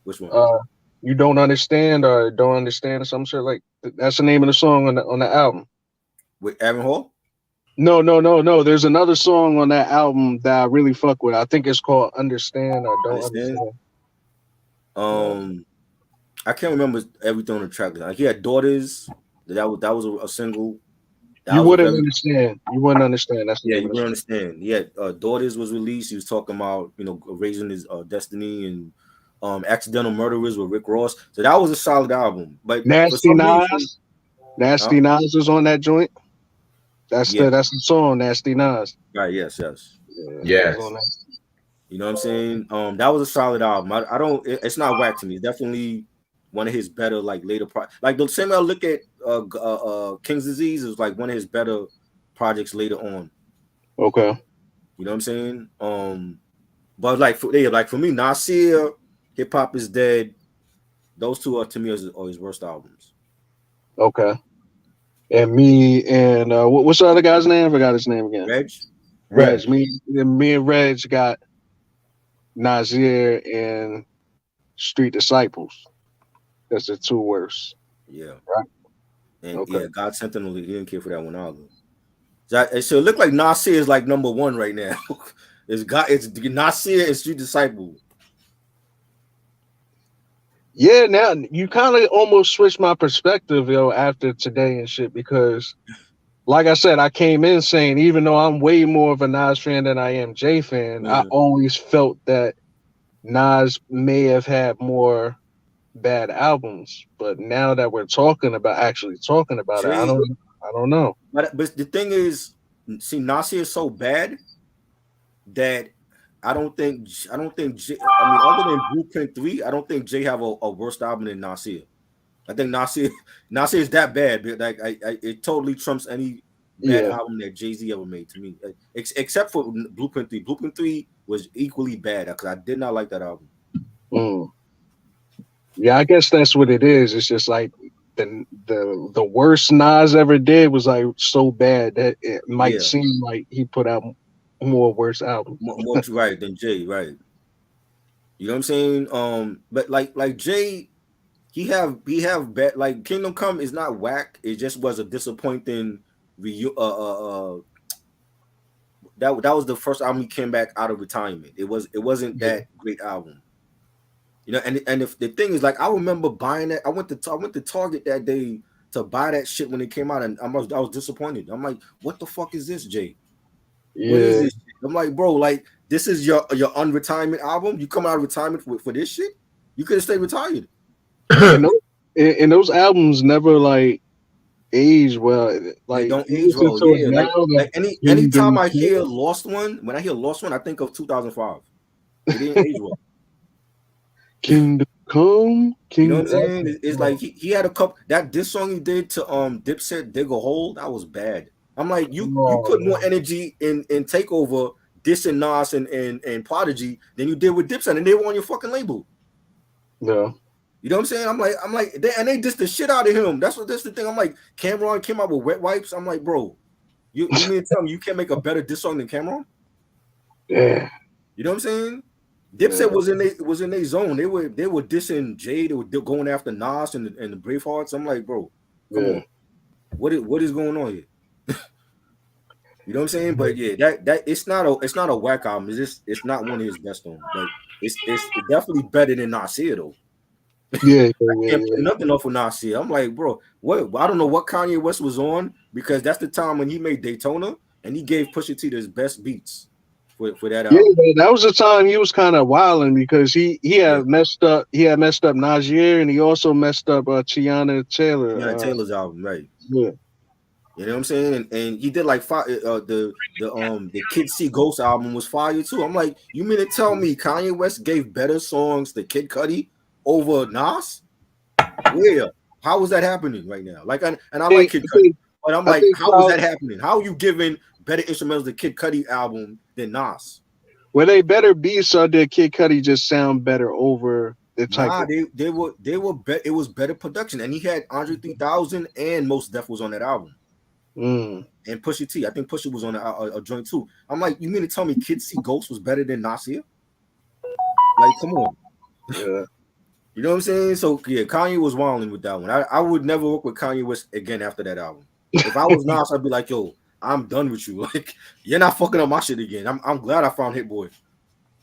which one? Uh, you don't understand or don't understand or some shit like that's the name of the song on the album. With Aaron Hall? No, no, no, no. There's another song on that album that I really fuck with. I think it's called Understand or Don't Understand? Understand. Yeah. Um, I can't remember everything on the track. Like he had Daughters. That was a single. That You was a wouldn't very understand. You wouldn't understand. That's the Yeah, name you of the will song. understand. Yeah, Daughters was released. He was talking about raising his destiny, and Accidental Murderers with Rick Ross. So that was a solid album. But for Nasty some reason, Nas. Nasty Nas is on that joint. That's yeah, the song. Nasty Nas. right, yes, yes. Yeah, he was on Yes. that. You know what I'm saying? That was a solid album. I don't. It's not whack to me. It's definitely one of his better like later like the same way I look at King's Disease is like one of his better projects later on. Okay. You know what I'm saying? But like for me, Nasir, Hip Hop is Dead. Those two are to me are his worst albums. Okay. And me and what's the other guy's name? I forgot his name again. Reg, Reg. Reg. Me and Reg got Nazir and Street Disciples. That's the two worst. yeah, Right. and Okay. yeah, God Sentinel, he didn't care for that one either. So it looked like Nasir is like number one right now. It's Nasir and Street Disciple. Yeah, now you kind of almost switched my perspective, after today and shit, because like I said, I came in saying even though I'm way more of a Nas fan than I am Jay fan, I Mhm. always felt that Nas may have had more bad albums. But now that we're actually talking about it, I Jay, don't know. but the thing is, see, Nasir is so bad that I don't think I mean, other than Blueprint 3, I don't think Jay have a worse album than Nasir. I think Nasir is that bad. But like it totally trumps any bad Yeah. album that Jay-Z ever made to me, except for Blueprint 3. Blueprint 3 was equally bad because I did not like that album. Mm. Yeah, I guess that's what it is. It's just like the worst Nas ever did was like so bad that it might Yeah, seem like he put out more worse albums. more right than Jay, right? You know what I'm saying? But like Jay, he have bad like Kingdom Come is not whack. It just was a disappointing that was the first album he came back out of retirement. It wasn't Yeah. that great album. And if the thing is like I remember buying that. I went to Target that day to buy that shit when it came out, and I was disappointed. I'm like, what the fuck is this, Jay? What is Yeah. this shit? I'm like, bro, like this is your unretirement album. You come out of retirement for this shit. You could have stayed retired. And those, and those albums never like age well. They Like don't you age listen well. to it Yeah, now, like anytime Kingdom I Come, hear Lost One, when I hear Lost One, I think of 2005. It didn't age well. Kingdom Come, You know what I'm King. saying? It's like he had a couple that this song he did to Dipset Dig a Hole, that was bad. I'm like, you put more Oh, energy in Takeover, this and Nas and Prodigy than you did with Dipset, and they were on your fucking label. no. You know what I'm saying? I'm like, they dissed the shit out of him. That's the thing. I'm like, Cameron came out with Wet Wipes. I'm like, bro, you mean to tell me you can't make a better diss song than Cameron? Yeah. You know what I'm saying? Dipset Yeah. was in their zone. They were dissing Jay. They were going after Nas and the Bravehearts. I'm like, bro, come Yeah. on, what is going on here? You know what I'm saying? But yeah, that it's not a whack album. It's not one of his best ones. But it's definitely better than Nasir though. Yeah, I yeah, can't play nothing off of Nasir. I'm like, bro, what? I don't know what Kanye West was on because that's the time when he made Daytona and he gave Pusha T his best beats for that yeah. album. Man, that was the time he was kind of wilding because he Yeah, had messed up. He had messed up Najee, and he also messed up Tiana Taylor. yeah, Taylor's album, right? Yeah, You know what I'm saying? And he did like the Kid See Ghost album was fire too. I'm like, you mean to tell me Kanye West gave better songs to Kid Cudi over Nas? Where? How is that happening right now? Like, and I like Kid Cudi, but I'm I like, think how is that happening? How are you giving better instrumentals to Kid Cudi album than Nas? were they better beats or did Kid Cudi just sound better over the type Nah, of? it was better production, and he had Andre 3000 and Most Def was on that album, Mm, and Pusha T. I think Pusha was on a joint too. I'm like, you mean to tell me Kid See Ghost was better than Nasir? Like, come on. yeah. You know what I'm saying? So yeah, Kanye was wilding with that one. I would never work with Kanye West again after that album. If I was Nas, I'd be like, yo, I'm done with you. Like, you're not fucking up my shit again. I'm glad I found Hit Boy.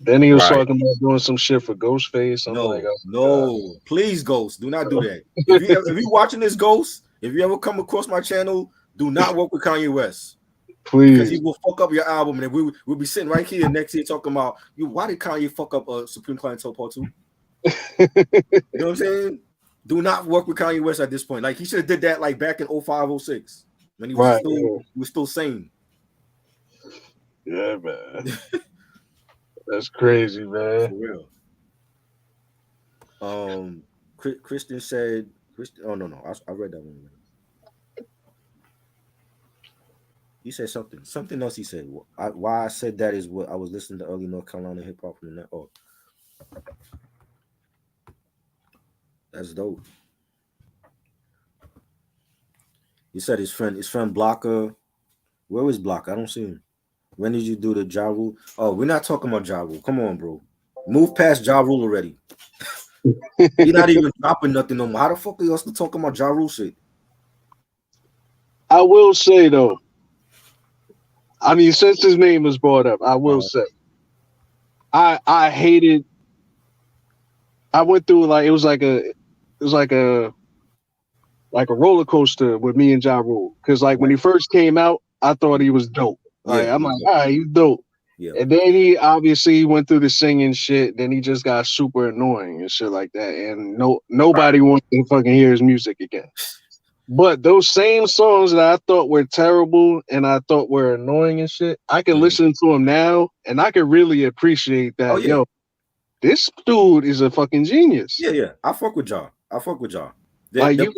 Then he was Right. talking about doing some shit for Ghostface. I'm like, No, oh, God. no, please, Ghost, do not do that. If you watching this, Ghost, if you ever come across my channel, do not work with Kanye West because he Please. will fuck up your album, and we'll be sitting right here next year talking about you. Why did Kanye fuck up Supreme Clientele Part 2? You know what I'm saying? Do not work with Kanye West at this point. Like he should have did that like back in 05, 06 when Right. he was still sane. Yeah, man. That's crazy, For man. real. Christian said, oh no, I read that one. He said something else. He said why I said that is what I was listening to early North Carolina hip hop from the net. Oh, that's dope. He said his friend Blocker. Where is Blocker? I don't see him. When did you do the Ja Rule? Oh, we're not talking about Ja Rule. Come on, bro. Move past Ja Rule already. You're not even dropping nothing no more. How the fuck are you still talking about Ja Rule shit? I will say though, I mean, since his name was brought up, I will say I hated. I went through like it was like a roller coaster with me and Ja Rule. Because like when he first came out, I thought he was dope. Yeah, Like I'm like, all right, he's dope. yeah. And then he obviously went through the singing shit. Then he just got super annoying and shit like that. And nobody wants to fucking hear his music again. But those same songs that I thought were terrible and I thought were annoying and shit, I can listen to them now and I can really appreciate Oh that. yeah. Yo, this dude is a fucking genius. Yeah. I fuck with Ja. Like you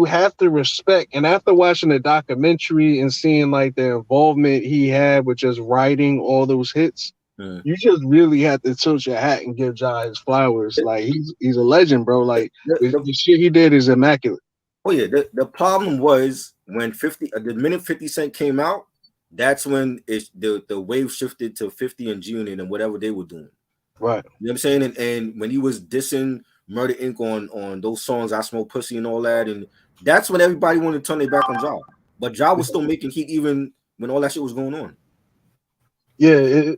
have to respect. And after watching the documentary and seeing like the involvement he had with just writing all those hits, you just really have to tilt your hat and give Ja his flowers. Like he's a legend, bro. Like the shit he did is immaculate. Oh yeah, the problem was when the minute 50 Cent came out, that's when the wave shifted to 50 and G Unit and whatever they were doing. Right. You know what I'm saying? And when he was dissing Murder Inc. on those songs, I Smoke Pussy and all that, and that's when everybody wanted to turn their back on Ja. But Ja was still making heat even when all that shit was going on. Yeah,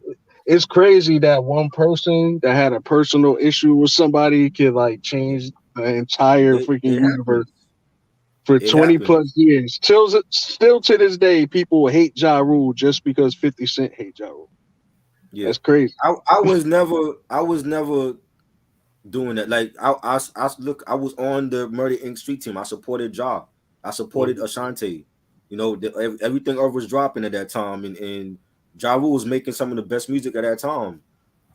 it's crazy that one person that had a personal issue with somebody could like change the entire freaking universe for 20 plus years. Still to this day, people hate Ja Rule just because 50 Cent hate Ja Rule. Yeah. That's crazy. I was never doing that. Like I was on the Murder Inc. street team. I supported Ja. I supported Ashanti. You know, everything Earth was dropping at that time, and Ja Rule was making some of the best music at that time.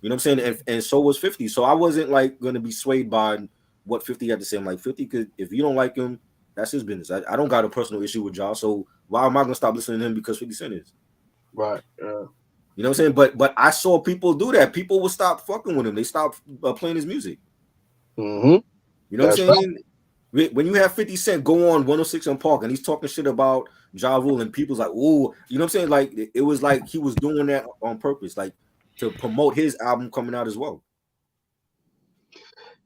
You know what I'm saying? And so was 50. So I wasn't like gonna be swayed by what 50 had to say. I'm like 50 could, if you don't like him, that's his business. I don't got a personal issue with Ja. So why am I gonna stop listening to him because 50 Cent is? Right. You know what I'm saying? But I saw people do that. People would stop fucking with him. They stopped playing his music. Mm-hmm. You know what I'm saying? Right. When you have 50 Cent go on 106 and Park and he's talking shit about Ja Rule and people's like, oh, you know what I'm saying? Like it was like he was doing that on purpose, like to promote his album coming out as well.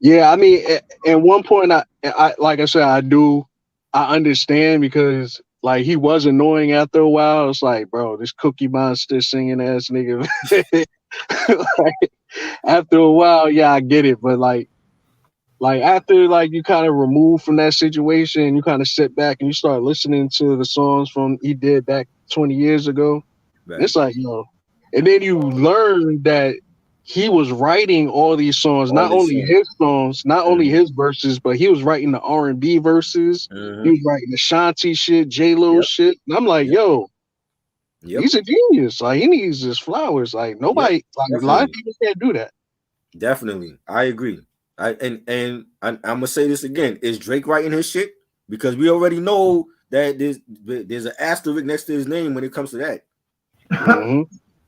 Yeah, I mean, at one point, I like I said, I understand because like he was annoying after a while. It's like, bro, this Cookie Monster singing ass nigga. after a while, yeah, I get it, but like after like you kind of remove from that situation and you kind of sit back and you start listening to the songs from he did back 20 years ago, Right. it's like, and then you learn that he was writing all these songs, All not this only shit. his songs, not only Mm-hmm. his verses, but he was writing the R&B verses. He Mm-hmm. was writing the Shanti shit, J Lo Yep. shit. And I'm like, Yep. yo, Yep. he's a genius. Like he needs his flowers. Like Yep. nobody, like a lot of Definitely. people can't do that. Definitely. I agree. I'm gonna say this again. Is Drake writing his shit? Because we already know that there's an asterisk next to his name when it comes to that. Hmm.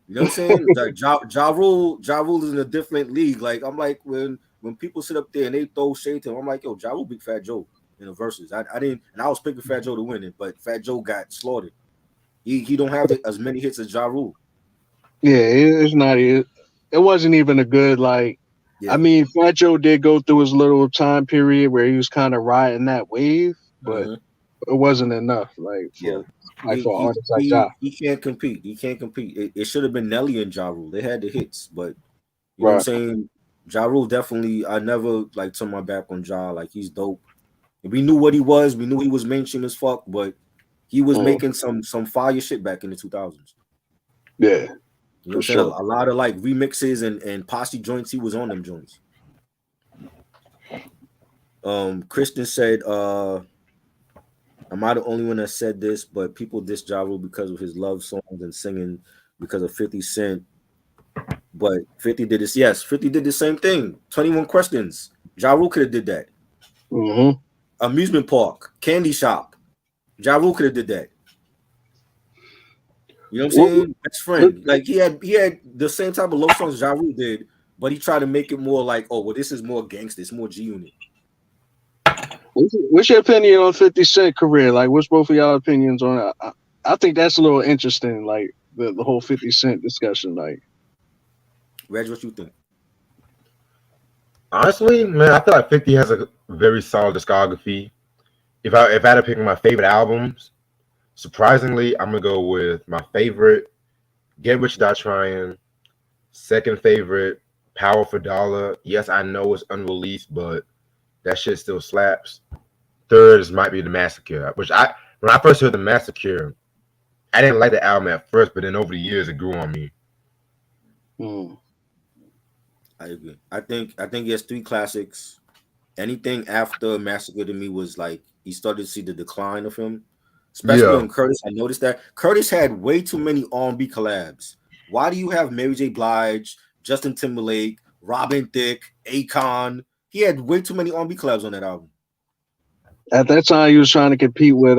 You know what I'm saying? Like Ja Rule is in a different league. Like I'm like when people sit up there and they throw shade to him, I'm like, yo, Ja Rule beat Fat Joe in the verses. I didn't, and I was picking Fat Joe to win it, but Fat Joe got slaughtered. He don't have as many hits as Ja Rule. Yeah, it's not. It wasn't even a good like. I Yeah. mean, Fat Joe did go through his little time period where he was kind of riding that wave, but Uh-huh. it wasn't enough. Like Yeah. for an artist like Ja. He can't compete. He can't compete. It should have been Nelly and Ja Rule. They had the hits, but you know what I'm Right. saying? Ja Rule definitely. I never like turned my back on Ja. Like he's dope. We knew what he was. We knew he was mainstream as fuck, but he was Mm, making some fire shit back in the 2000s. yeah, You know what for I'm saying? sure. A lot of like remixes and posse joints. He was on them joints. Kristen said, "Am I the only one that said this? But people diss Ja Rule because of his love songs and singing because of 50 Cent. But 50 did this. Yes, 50 did the same thing. 21 questions. Ja Rule could have did that. Hmm. Amusement park, candy shop. Ja Rule could have did that. You know what I'm What, saying? Best what, friend. Like he had the same type of love songs Ja Rule did, but he tried to make it more like, oh, well, this is more gangster, it's more G Unit. what's your opinion on 50 Cent career? Like, what's both of y'all opinions on it? I think that's a little interesting. Like the whole 50 Cent discussion. Like, Reg, what you think? Honestly, man, I feel like 50 has a very solid discography. If I had to pick my favorite albums, surprisingly, I'm gonna go with my favorite Get Rich or Die Trying. Second favorite, Power for Dollar. Yes, I know it's unreleased, but that shit still slaps. Third is might be The Massacre, which when I first heard The Massacre, I didn't like the album at first, but then over the years it grew on me. mm, I agree. I think he has three classics. Anything after Massacre to me was like he started to see the decline of him, especially Yeah, on Curtis. I noticed that Curtis had way too many R&B collabs. Why do you have Mary J. Blige, Justin Timberlake, Robin Thicke, Akon? He had way too many R&B collabs on that album. at that time, he was trying to compete with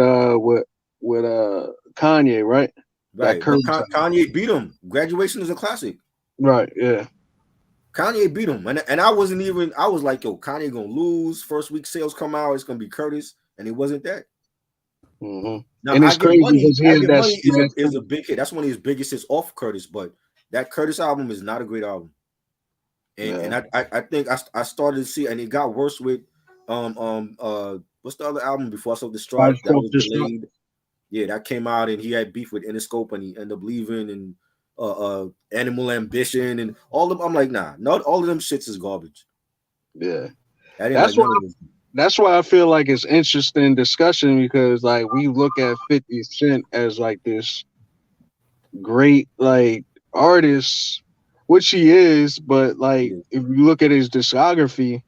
Kanye, right? That Right, but Curry time. Kanye beat him. Graduation is a classic. Right. Yeah. Kanye beat him, and I wasn't even. I was like, yo, Kanye gonna lose. First week sales come out, it's gonna be Curtis, and it wasn't that. Hmm. Now And I it's get crazy money. because he I had get that money is a smash. is a big hit. That's one of his biggest hits off Curtis, but that Curtis album is not a great album. And Yeah. I think I started to see, and it got worse with what's the other album before I saw the Five Stripe that Self was Destruct. delayed. Yeah, that came out, and he had beef with Interscope, and he ended up leaving, and Animal Ambition, and all of them. I'm like, nah, not all of them shits is garbage. Yeah. I didn't like That's why. none of them. That's why I feel like it's interesting discussion because like we look at 50 Cent as like this great like artist, which he is, but like Yeah. if you look at his discography,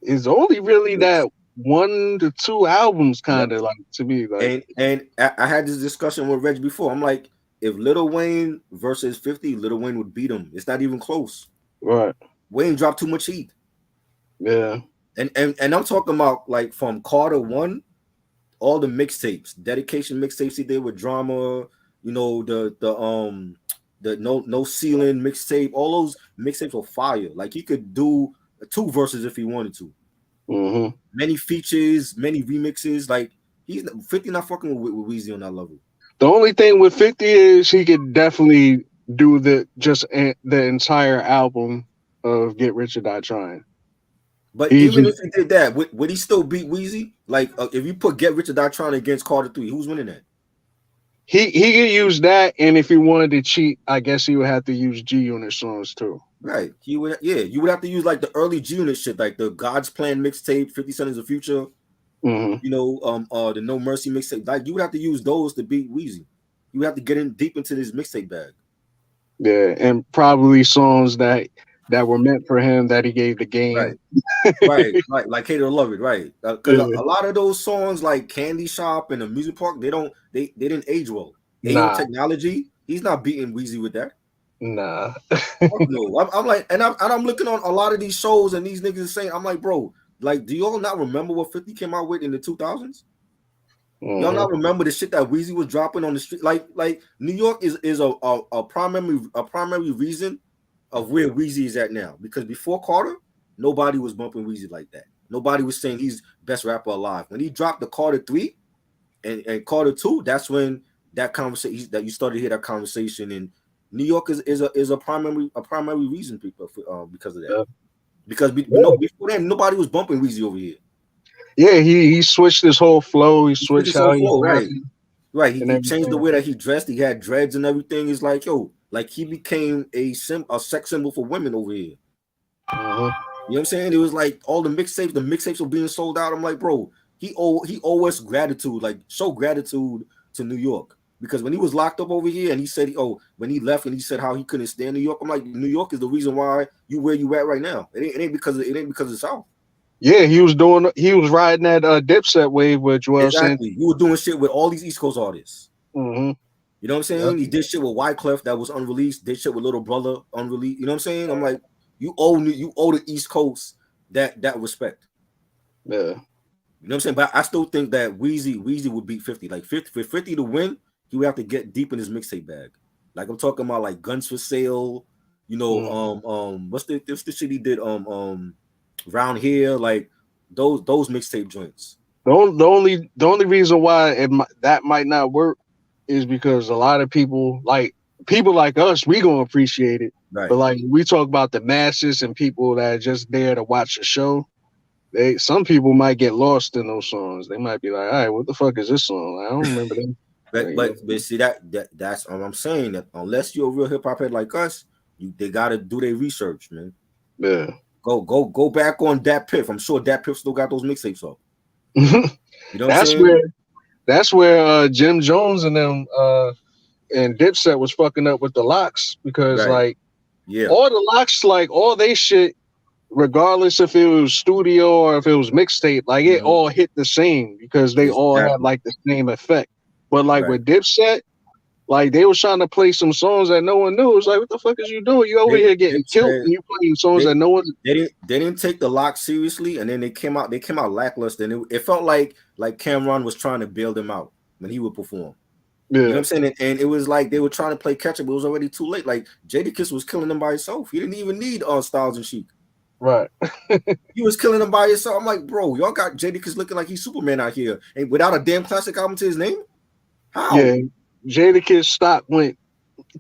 it's only really It's, that 1 to 2 albums yep. kind of like to me like And I had this discussion with Reg before. I'm like, if Little Wayne versus 50, Little Wayne would beat him. It's not even close. right. Wayne dropped too much heat. Yeah. And I'm talking about like from Carter 1, all the mixtapes, dedication mixtapes he did with Drama, the no ceiling mixtape, all those mixtapes were fire. Like he could do two verses if he wanted to. Hmm. Many features, many remixes. Like he's 50 not fucking with Weezy on that level. The only thing with 50 is he could definitely do the entire album of Get Rich or Die Trying. But He even just if he did that, would he still beat Weezy? Like if you put Get Rich or Die Trying against Carter 3, who's winning that? he could use that, and if he wanted to cheat, I guess he would have to use G Unit songs too. Right. You would have to use like the early G Unit shit, like the God's Plan mixtape, 50 Cent is the Future, Hmm. the No Mercy mixtape. Like you would have to use those to beat Weezy. You would have to get in deep into this mixtape bag. Yeah, and probably songs that were meant for him that he gave the game. Right. Right, like Hater Love It, right? Because Yeah. a lot of those songs, like Candy Shop and the Music Park, they didn't age well. Ayo Nah, Technology, he's not beating Weezy with that. nah. Fuck no. I'm like, and I'm looking on a lot of these shows, and these niggas are saying, I'm like, bro, like, do y'all not remember what 50 came out with in the 2000s? Y'all Hmm. not remember the shit that Weezy was dropping on the street? Like New York is a primary reason of where Weezy is at now. Because before Carter, nobody was bumping Weezy like that. Nobody was saying he's best rapper alive. When he dropped the Carter 3 and Carter 2, that's when that conversation that you started to hear that conversation. And New York is a primary reason people because of that. Yeah. Because before then nobody was bumping Weezy over here. Yeah, he switched his whole flow. He He switched switched his whole how he flow, right? rapping Right. and He changed the everything. way that he dressed. He had dreads and everything. It's like, yo, like he became a sex symbol for women over here. Uh-huh. You know what I'm saying? It was like all the mixtapes were being sold out. I'm like, bro, he owe us gratitude, like show gratitude to New York. Because when he was locked up over here and he said, when he left and he said how he couldn't stand New York, I'm like, New York is the reason why you where you at right now. It ain't because of the South. Yeah, he was riding that Dipset wave with Joel Santana. Exactly. You were doing shit with all these East Coast artists. Hmm. You know what I'm Yep. saying? He did shit with Wyclef that was unreleased. Did shit with Little Brother unreleased. You know what I'm saying? I'm like, you owe the East Coast that respect. Yeah. You know what I'm saying? But I still think that Weezy would beat 50. Like 50 for 50 to win, he would have to get deep in his mixtape bag. Like I'm talking about like Guns for Sale. What's the shit he did Round Here, like those mixtape joints. The only reason why that might not work is because a lot of people like us, we gonna appreciate it. But Right. like we talk about the masses and people that are just there to watch the show, some people might get lost in those songs. They might be like, all right, what the fuck is this song? Like, I don't remember that. But Like, you but see that's what I'm saying. That unless you're a real hip hop head like us, they gotta do their research, man. know? Go back on Dat Piff. I'm sure Dat Piff still got those mixtapes up. Yeah. You know what I'm that's saying? where Jim Jones and them and Dipset was fucking up with the locks because Right. like Yeah. all the locks, like all they shit, regardless if it was studio or if it was mixtape, like it all hit the same because they all had Exactly. like the same effect. But like Right. with Dipset, like they was trying to play some songs that no one knew. It's like, what the fuck is you doing? You over They here they getting killed said and you playing songs they that no one. they didn't take the lock seriously, and then they came out lackluster, and it felt like Cameron was trying to bail them out when he would perform. You know what Yeah, I'm saying? And it was like they were trying to play catch up, but it was already too late. Like Jadakiss was killing them by himself. He didn't even need Styles and Sheik. right. He was killing them by himself. I'm like, bro, y'all got Jadakiss looking like he's Superman out here, and without a damn classic album to his name. How? Yeah, Jadakiss stock went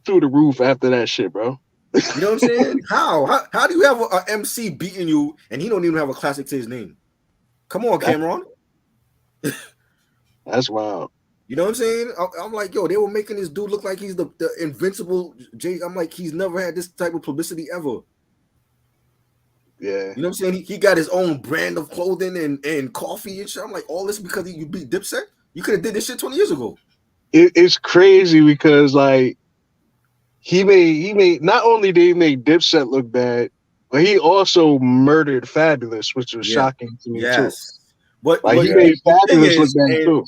through the roof after that shit, bro. You know what I'm saying? How do you have a MC beating you and he don't even have a classic to his name? Come on, That, Cameron. that's wild. You know what I'm saying? I'm like, yo, they were making this dude look like he's the invincible Jay. I'm like, he's never had this type of publicity ever. Yeah, You know what I'm saying? He got his own brand of clothing and coffee and shit. I'm like, all this because you beat Dipset? You could have did this shit 20 years ago. it's crazy because like he made not only did he make Dipset look bad, but he also murdered Fabulous, which was Yeah. shocking to me too. Yes. But Like he the made thing Fabulous look is, bad and too.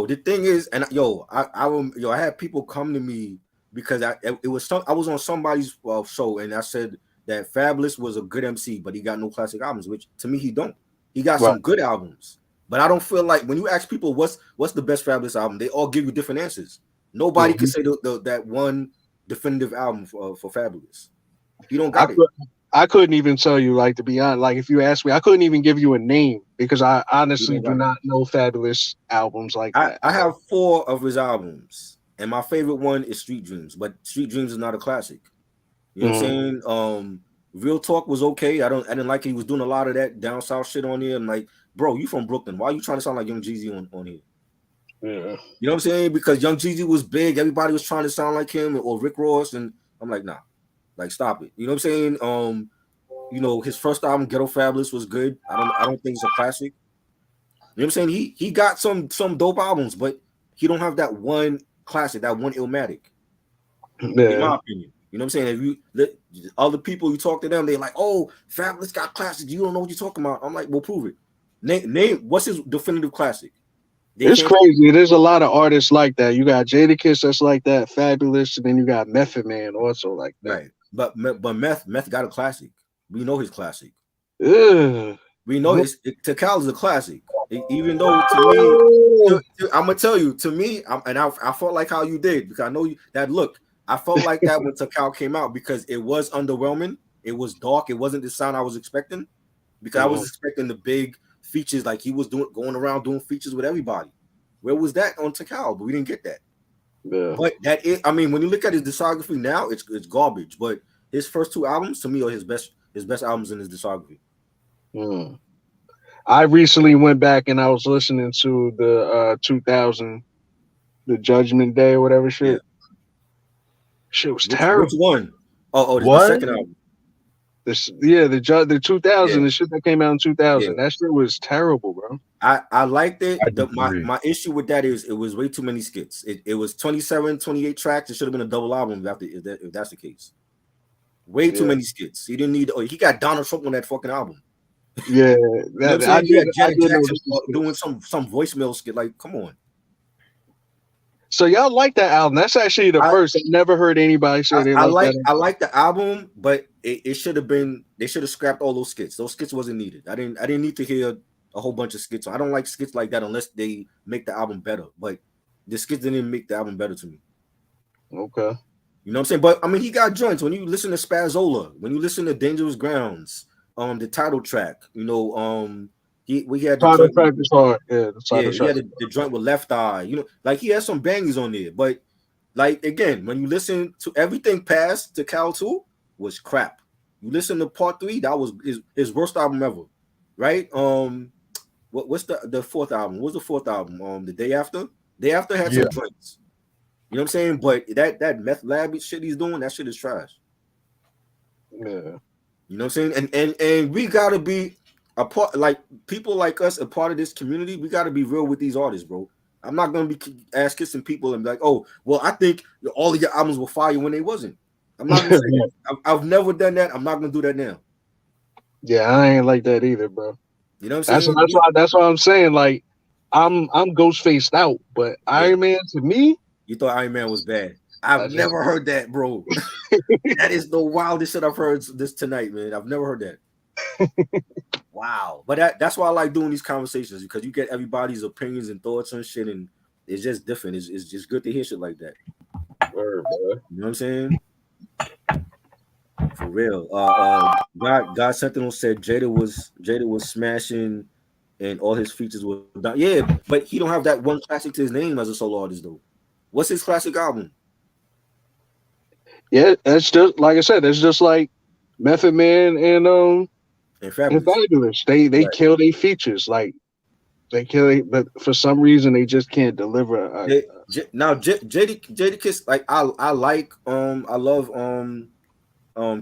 the thing is, and I had people come to me because I was on somebody's show and I said that Fabulous was a good MC, but he got no classic albums, which to me he don't. He got Right. some good albums, but I don't feel like when you ask people what's the best Fabulous album, they all give you different answers. Nobody can say that one definitive album for Fabulous. He don't I got it. could I couldn't even tell you, like to be honest, like if you asked me, I couldn't even give you a name because I He honestly don't do got it. not know Fabulous albums like that. I have 4 of his albums, and my favorite one is Street Dreams, but Street Dreams is not a classic. You know what I'm saying? Real Talk was okay. I didn't like it. He was doing a lot of that down south shit on here. I'm like, bro, you from Brooklyn. Why are you trying to sound like Young Jeezy on here? Yeah. You know what I'm saying? Because Young Jeezy was big, everybody was trying to sound like him or Rick Ross, and I'm like, nah, like stop it. You know what I'm saying? His first album, Ghetto Fabulous, was good. I don't think it's a classic. You know what I'm saying? He got some dope albums, but he don't have that one classic, that one Illmatic, in Yeah. my opinion. You know what I'm saying? If you let other people, you talk to them, they're like, "Oh, Fabulous got classics. You don't know what you're talking about." I'm like, "Well, prove it. Name what's his definitive classic?" They It's can't. crazy. There's a lot of artists like that. You got Jadakiss that's like that, Fabulous, and then you got Method Man also like that. Right, but Meth got a classic. We know his classic. Ugh. We know Tikal is a classic. Even though to me, I'm gonna tell you, to me, I felt like how you did because I know that look. I felt like that when Tikal came out because it was underwhelming. It was dark. It wasn't the sound I was expecting because I was expecting the big features like he was going around doing features with everybody. Where was that on Tikal? But we didn't get that. Yeah. But I mean, when you look at his discography now, it's garbage. But his first two albums to me are his best albums in his discography. Mm. I recently went back and I was listening to the 2000, the Judgment Day or whatever Yeah. shit. Shit was Which terrible. one? The What? second album. The 2000, Yeah, the shit that came out in yeah. 2000. That shit was terrible, bro. I liked it. I My disagree. my issue with that is it was way too many skits. It was 27, 28 tracks. It should have been a double album if that's the case. Way too Yeah. many skits. He didn't need. Oh, he got Donald Trump on that fucking album. Yeah. You know what I'm That saying? You had I Janet did Jackson notice this doing shit. some voicemail skit. Like, come on. So y'all like that album? That's actually the I first. I never heard anybody say they like that. I like the album, but it should have been. They should have scrapped all those skits. Those skits wasn't needed. I didn't need to hear a whole bunch of skits. I don't like skits like that unless they make the album better. But the skits didn't make the album better to me. Okay. You know what I'm saying? But I mean, he got joints. When you listen to Spazzola, when you listen to Dangerous Grounds, the title track, we had the Title joint. track is hard. Yeah, the Yeah, title he track. had the joint with Left Eye. Like he has some bangers on there. But like again, when you listen to everything past to Cal 2 was crap. You listen to part 3, that was his worst album ever. Right? What's the fourth album? What's the fourth album? The Day After? Day After had Yeah. some joints. You know what I'm saying? But that meth lab shit he's doing, that shit is trash. Yeah. You know what I'm saying? And we gotta be a part, like people like us, a part of this community. We gotta be real with these artists, bro. I'm not gonna be ass kissing people and be like, oh, well, I think all of your albums were fire when they wasn't. I'm not gonna say that. I've never done that. I'm not gonna do that now. Yeah, I ain't like that either, bro. You know what I'm That's saying? that's why that's why I'm saying like I'm ghost faced out, but Yeah. Iron Man to me, You thought Iron Man was bad. I I've just never heard that, bro. That is the wildest shit I've heard this tonight, man. I've never heard that. Wow. But that's why I like doing these conversations because you get everybody's opinions and thoughts on shit, and it's just different. It's just good to hear shit like that. word, bro. You know what I'm saying? For real. God Sentinel said Jada was smashing and all his features were done. Yeah, but he don't have that one classic to his name as a solo artist though. What's his classic album? Yeah, that's just like I said, it's just like Method Man And and Fabulous. Fabulous. They Right. kill their features. Like they kill it, but for some reason they just can't deliver Now JD Kiss, like I love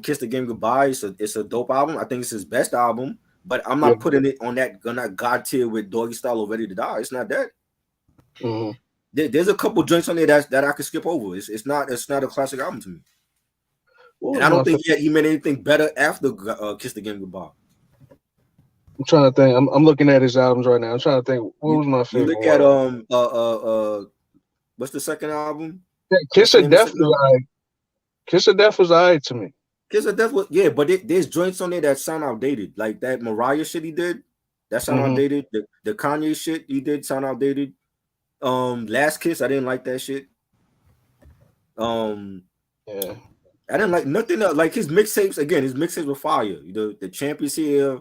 Kiss the Game Goodbye. It's a dope album. I think it's his best album, but I'm yeah. not putting it on that god tier with Doggy Style or Ready to Die. It's not that. Mhm. There's a couple joints on there that I could skip over. It's not a classic album to me, What and was I my don't think favorite? he made anything better after Kiss the Game Goodbye. I'm trying to think. I'm looking at his albums right now. I'm trying to think what You was my you favorite look at one. what's the second album? Yeah, What's Kiss the of name of the Death second was album? alright. Kiss of Death was alright to me. Kiss of Death was but there's joints on there that sound outdated, like that Mariah shit he did. That sound Hmm. outdated. The Kanye shit he did sound outdated. Last Kiss, I didn't like that shit. Um, Yeah. I didn't like nothing else. Like his mixtapes again. His mixtapes were fire. The Champions here.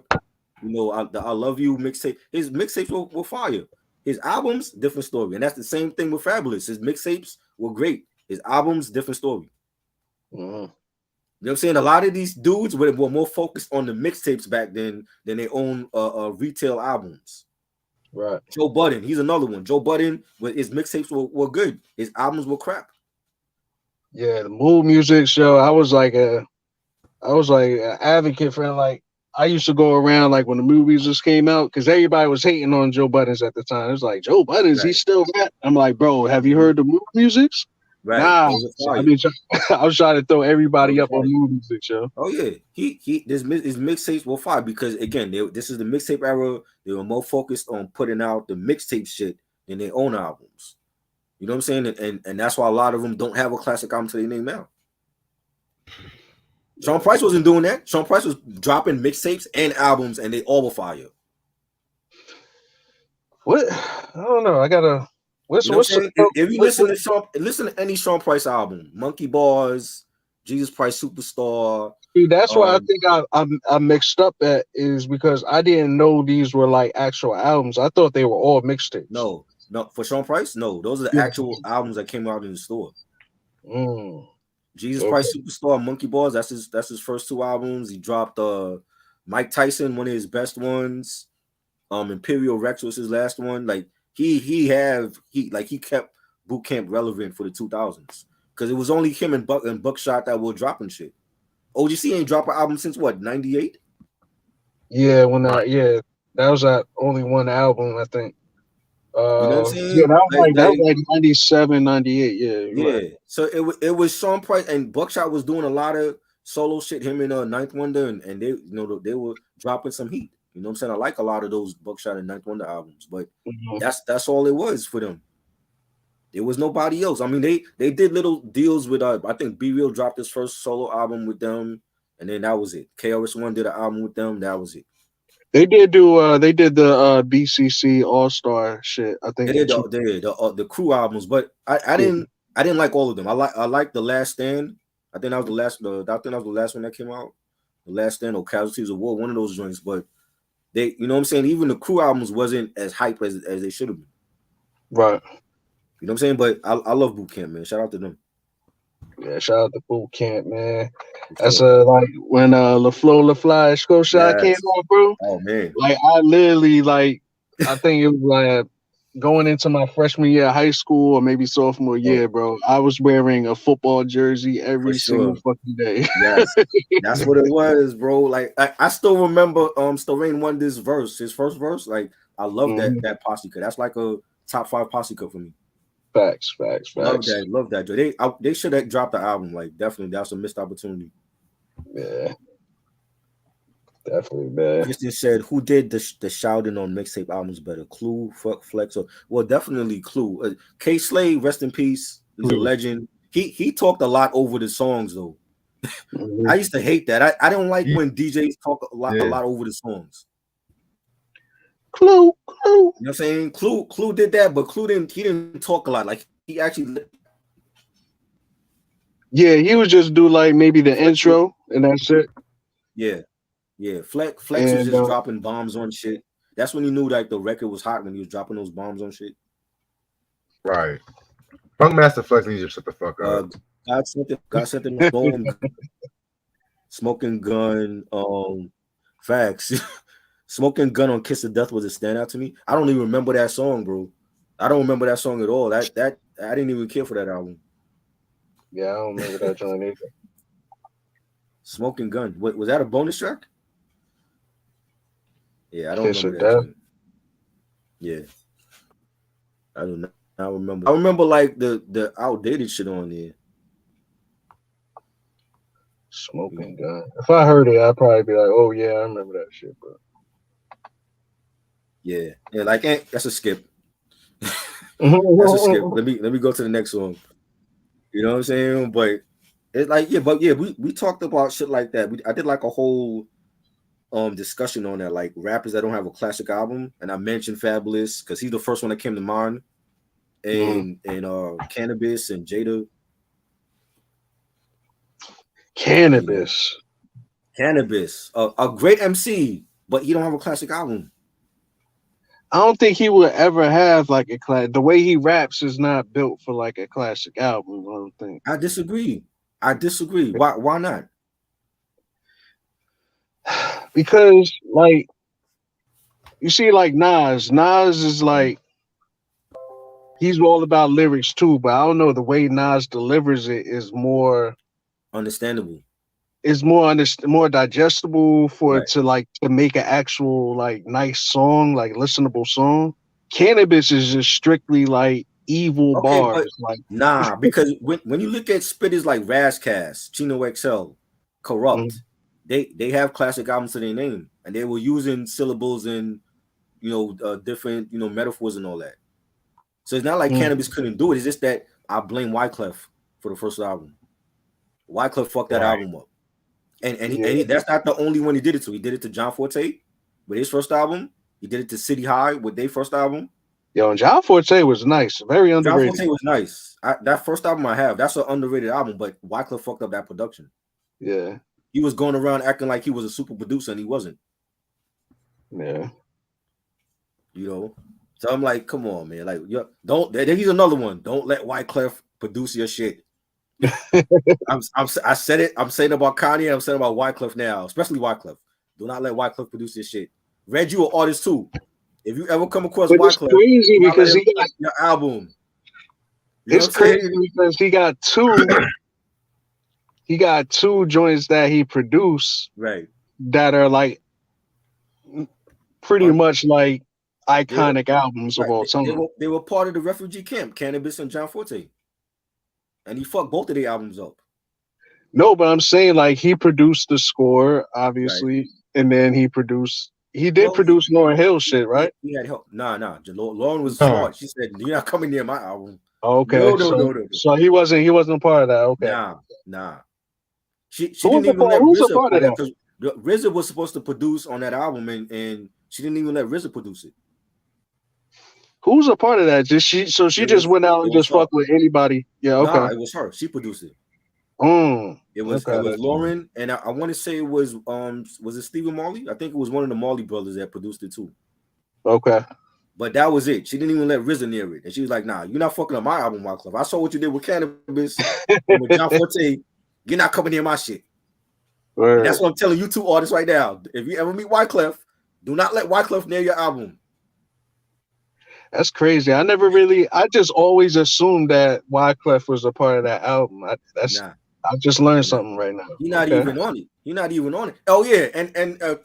I Love You mixtape. His mixtapes were fire. His albums, different story, and that's the same thing with Fabulous. His mixtapes were great. His albums, different story. Mhm. You know what I'm saying? A lot of these dudes were more focused on the mixtapes back then than their own retail albums. Right. Joe Budden, he's another one. Joe Budden, with his mixtapes were good. His albums were crap. Yeah, the mood music show. I was like an advocate for like I used to go around like when the movies just came out because everybody was hating on Joe Buttons at the time. It was like Joe Buttons, Right. he's still rap. I'm like, bro, have you Mhm. heard the movie musics? Right. Nah. Those are So fire. I was trying to throw Those everybody are up on fire. movie music show. Oh yeah, his mixtapes were fire because again, this is the mixtape era. They were more focused on putting out the mixtape shit than their own albums. You know what I'm saying? And that's why a lot of them don't have a classic album to their name now. Sean Price wasn't doing that. Sean Price was dropping mixtapes and albums, and they all were fire. What? I don't know. I gotta. You know what I'm saying? If you listen to listen to any Sean Price album, Monkey Bars, Jesus Price Superstar. See, that's why I think I mixed up at is because I didn't know these were like actual albums. I thought they were all mixtapes. No, for Sean Price, no, those are the actual albums that came out in the store. Mm. Jesus Price Superstar, Monkey Bars. That's his first two albums. He dropped Mike Tyson, one of his best ones. Imperial Rex was his last one. Like he kept Boot Camp relevant for the 2000s because it was only him and Buckshot that were dropping shit. OGC ain't dropped an album since what, 98? Yeah, that was that only one album I think. You know what I'm Yeah, saying? that was like 97, 98. Yeah, yeah. right. So it was Sean Price and Buckshot was doing a lot of solo shit. Him and Ninth Wonder and they they were dropping some heat. You know what I'm saying? I like a lot of those Buckshot and Ninth Wonder albums, but that's all it was for them. There was nobody else. I mean, they did little deals with I think B Real dropped his first solo album with them, and then that was it. KRS-One did an album with them, that was it. They did the BCC All Star shit. I think They did the crew albums, but I didn't like all of them. I like The Last Stand. I think that was the last one that came out. The Last Stand or Casualties of War, one of those joints. But they, you know what I'm saying? Even the crew albums wasn't as hype as they should have been. Right. You know what I'm saying? But I love Boot Camp, man. Shout out to them. Yeah, shout out to Boot Camp, man. That's like when LaFly Scope Shot came out, bro. Oh man. Like I literally I think it was like going into my freshman year of high school or maybe sophomore year, bro. I was wearing a football jersey every single fucking day. Yes, that's what it was, bro. Like I still remember Stilrain won this verse, his first verse. Like I love that posse cut. That's like a top 5 posse cut for me. Facts. Love that. They should have dropped the album. Like definitely, that's a missed opportunity. Yeah, definitely, man. Christian said, "Who did the shouting on mixtape albums better? Clue, Flex, or well, definitely Clue. K Slade, rest in peace. He's a legend. He talked a lot over the songs though. I used to hate that. I don't like when DJs talk a lot over the songs. Clue. You know what I'm saying? Clue did that, but Clue didn't talk a lot. Like he actually. Yeah, he would just do like maybe the intro and that's it. Yeah. Flex was just dropping bombs on shit. That's when he knew like the record was hot when he was dropping those bombs on shit. Right. Funkmaster Flex needs to shut the fuck up. God sent him a bone. Smoking Gun. Facts. Smoking Gun on Kiss of Death was a standout to me. I don't even remember that song, bro. I don't remember that song at all. That I didn't even care for that album. Yeah, I don't remember that joint either. Smoking Gun. What was that, a bonus track? Yeah, I don't Kiss remember that joint. Yeah. I do not remember. I remember like the outdated shit on there. Smoking Gun. If I heard it, I'd probably be like, "Oh yeah, I remember that shit, bro." Yeah, like that's a skip. That's a skip. Let me go to the next one. You know what I'm saying? But it's like we talked about shit like that. I did like a whole discussion on that, like rappers that don't have a classic album, and I mentioned Fabulous because he's the first one that came to mind, and Cannabis and Jada. Cannabis, a great MC, but he don't have a classic album. I don't think he would ever have like a class. The way he raps is not built for like a classic album. I don't think. I disagree. Why not? Because like you see, like Nas is like he's all about lyrics too, but I don't know the way Nas delivers it Understandable. is more digestible for Right. it to like to make an actual like nice song, like listenable song. Cannabis is just strictly like evil Okay, but bars, like nah, because when you look at spitters like Razcast, Chino XL, mm, Corrupt, they have classic albums to their name, and they were using syllables and different metaphors and all that. So it's not like mm, Cannabis couldn't do it. It's just that I blame Wyclef for the first album. Wyclef fucked that Right. album up, and yeah. that's not the only one he did it to. He did it to John Forte with his first album. He did it to City High with their first album. Yo, and John Forte was nice, very John underrated. Forte was nice. That first album I have, that's an underrated album, but Wyclef fucked up that production. Yeah, He was going around acting like he was a super producer and he wasn't, yeah. you know. So I'm like, come on, man. Like, don't. He's another one. Don't let Wyclef produce your shit. I said it. I'm saying about Kanye. I'm saying about Wyclef now, especially Wyclef. Do not let Wyclef produce your shit. Red, you an artist too. If you ever come across But it's Wyclef, crazy do not let because him he got touch your album. You know it's what I'm saying? crazy because he got two joints that he produced Right. that are like pretty Un- much like They were iconic albums of right. all They time. were they were part of the refugee camp, Cannabis and John Forte, and he fucked both of their albums up. No, but I'm saying like he produced the score, Right. obviously, and then he did Well, produce Lauryn Hill shit, right? he had help. Nah. Lauren was Huh. smart. She said, "You're not coming near my album." Okay, No, no, no, no, no. so he wasn't a part of that. Okay, Nah. She didn't even let who's a RZA part play of that that? because RZA was supposed to produce on that album, and she didn't even let RZA produce it. Who's a part of that? Just she It just was went out it and was just her. fucked with anybody. Yeah, Nah, okay. it was her. She produced it. It Okay, was Lauren, and I want to say it was it Stephen Marley? I think it was one of the Marley brothers that produced it too. okay. But that was it. She didn't even let RZA near it, and she was like, "Nah, you're not fucking up my album, Wyclef. I saw what you did with Cannabis and with John Forte. You're not coming near my shit." And that's Word. what I'm telling you two artists right now. If you ever meet Wyclef, do not let Wyclef near your album. That's crazy. I just always assumed that Wyclef was a part of that album. Nah, I just learned nah. something right now. You're not Okay. even on it. You're not even on it. Oh yeah, and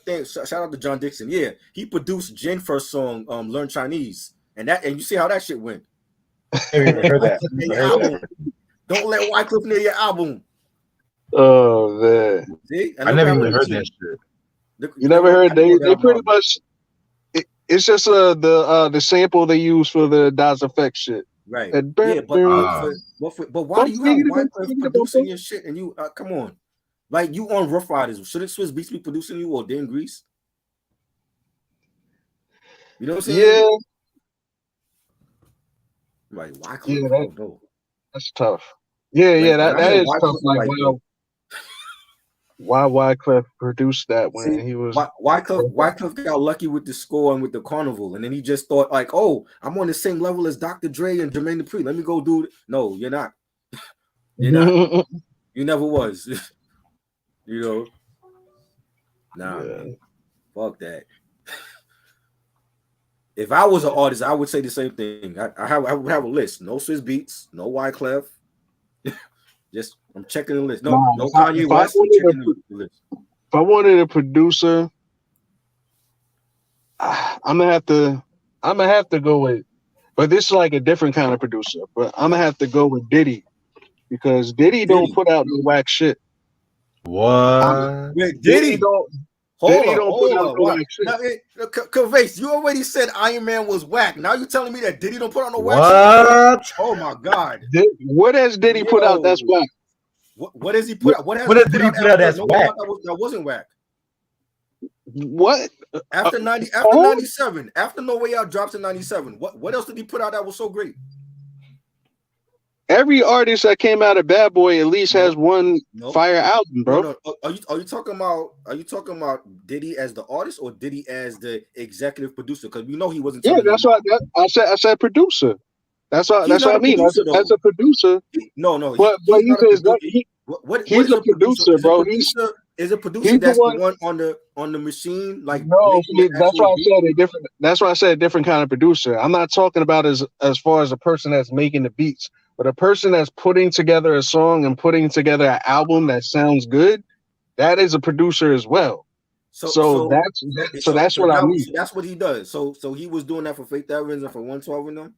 thanks, shout out to John Dixon. Yeah, he produced Jen first song, Learn Chinese, and you see how that shit went. I haven't Don't even let heard that. Wyclef near I your heard album. that. Don't let Wyclef near your album. Oh man. See, and I look what never happened even to heard T. that shit. You Look never what heard happened on the they pretty album. much it's just the sample they use for the Das Effect shit. Right. And Yeah, Ah. but why do you have Wyclef producing your shit and you come on? Like you on Rough Riders. Shouldn't Swiss Beats be producing you or Dan Grease? You know what I'm saying? Yeah, Like Wyclef, yeah, I don't know. that's tough. Yeah, When yeah, when I that hear is tough. Wyclef, I'm Like like, yo, why Wyclef produced that see, when he was Wyclef got lucky with the score and with the carnival, and then he just thought like, oh, I'm on the same level as Dr. Dre and Jermaine Dupri. Let me go do it. No, you're not. You're not. You never was. You know. Nah, Yeah. man. Fuck that. If I was an artist, I would say the same thing. I would have a list. No Swiss Beats, no Wyclef. Just I'm checking the list. Nah, No Kanye if I West. I'm checking the list. if I wanted a producer, I'm gonna have to go with, but this is like a different kind of producer. But I'm gonna have to go with Diddy because Diddy don't Diddy. put out no whack shit. What? Wait, Diddy Diddy. don't Hold Diddy up, don't put hold out up. no What? whack shit. Now, Kavase, you already said Iron Man was whack. Now you telling me that Diddy don't put on no whack shit? What? Oh my God. What has Diddy put out that's Yo. whack? What does he put out? What has What he did put he out put out after that's No whack? Doubt that wasn't whack? What? After 97, after No Way Out drops in 97, what else did he put out that was so great? Every artist that came out of Bad Boy at least has No, one no, fire album, bro. no. Are you talking about Diddy as the artist or Diddy as the executive producer? Because we know he wasn't Yeah, telling them. that's what I said producer. That's He's what not I a mean. producer As though. a producer, No, but he's he not a says that producer. What he's is a a producer? producer, Is a bro. producer Is a producer He's the that's the one. one on the machine, like No, making the that's actual why I beat? said a different. That's why I said a different kind of producer. I'm not talking about as far as a person that's making the beats, but a person that's putting together a song and putting together an album that sounds good. That is a producer as well. So So so that's what I mean. so that's what he does. So he was doing that for Faith Evans and for 112 and them.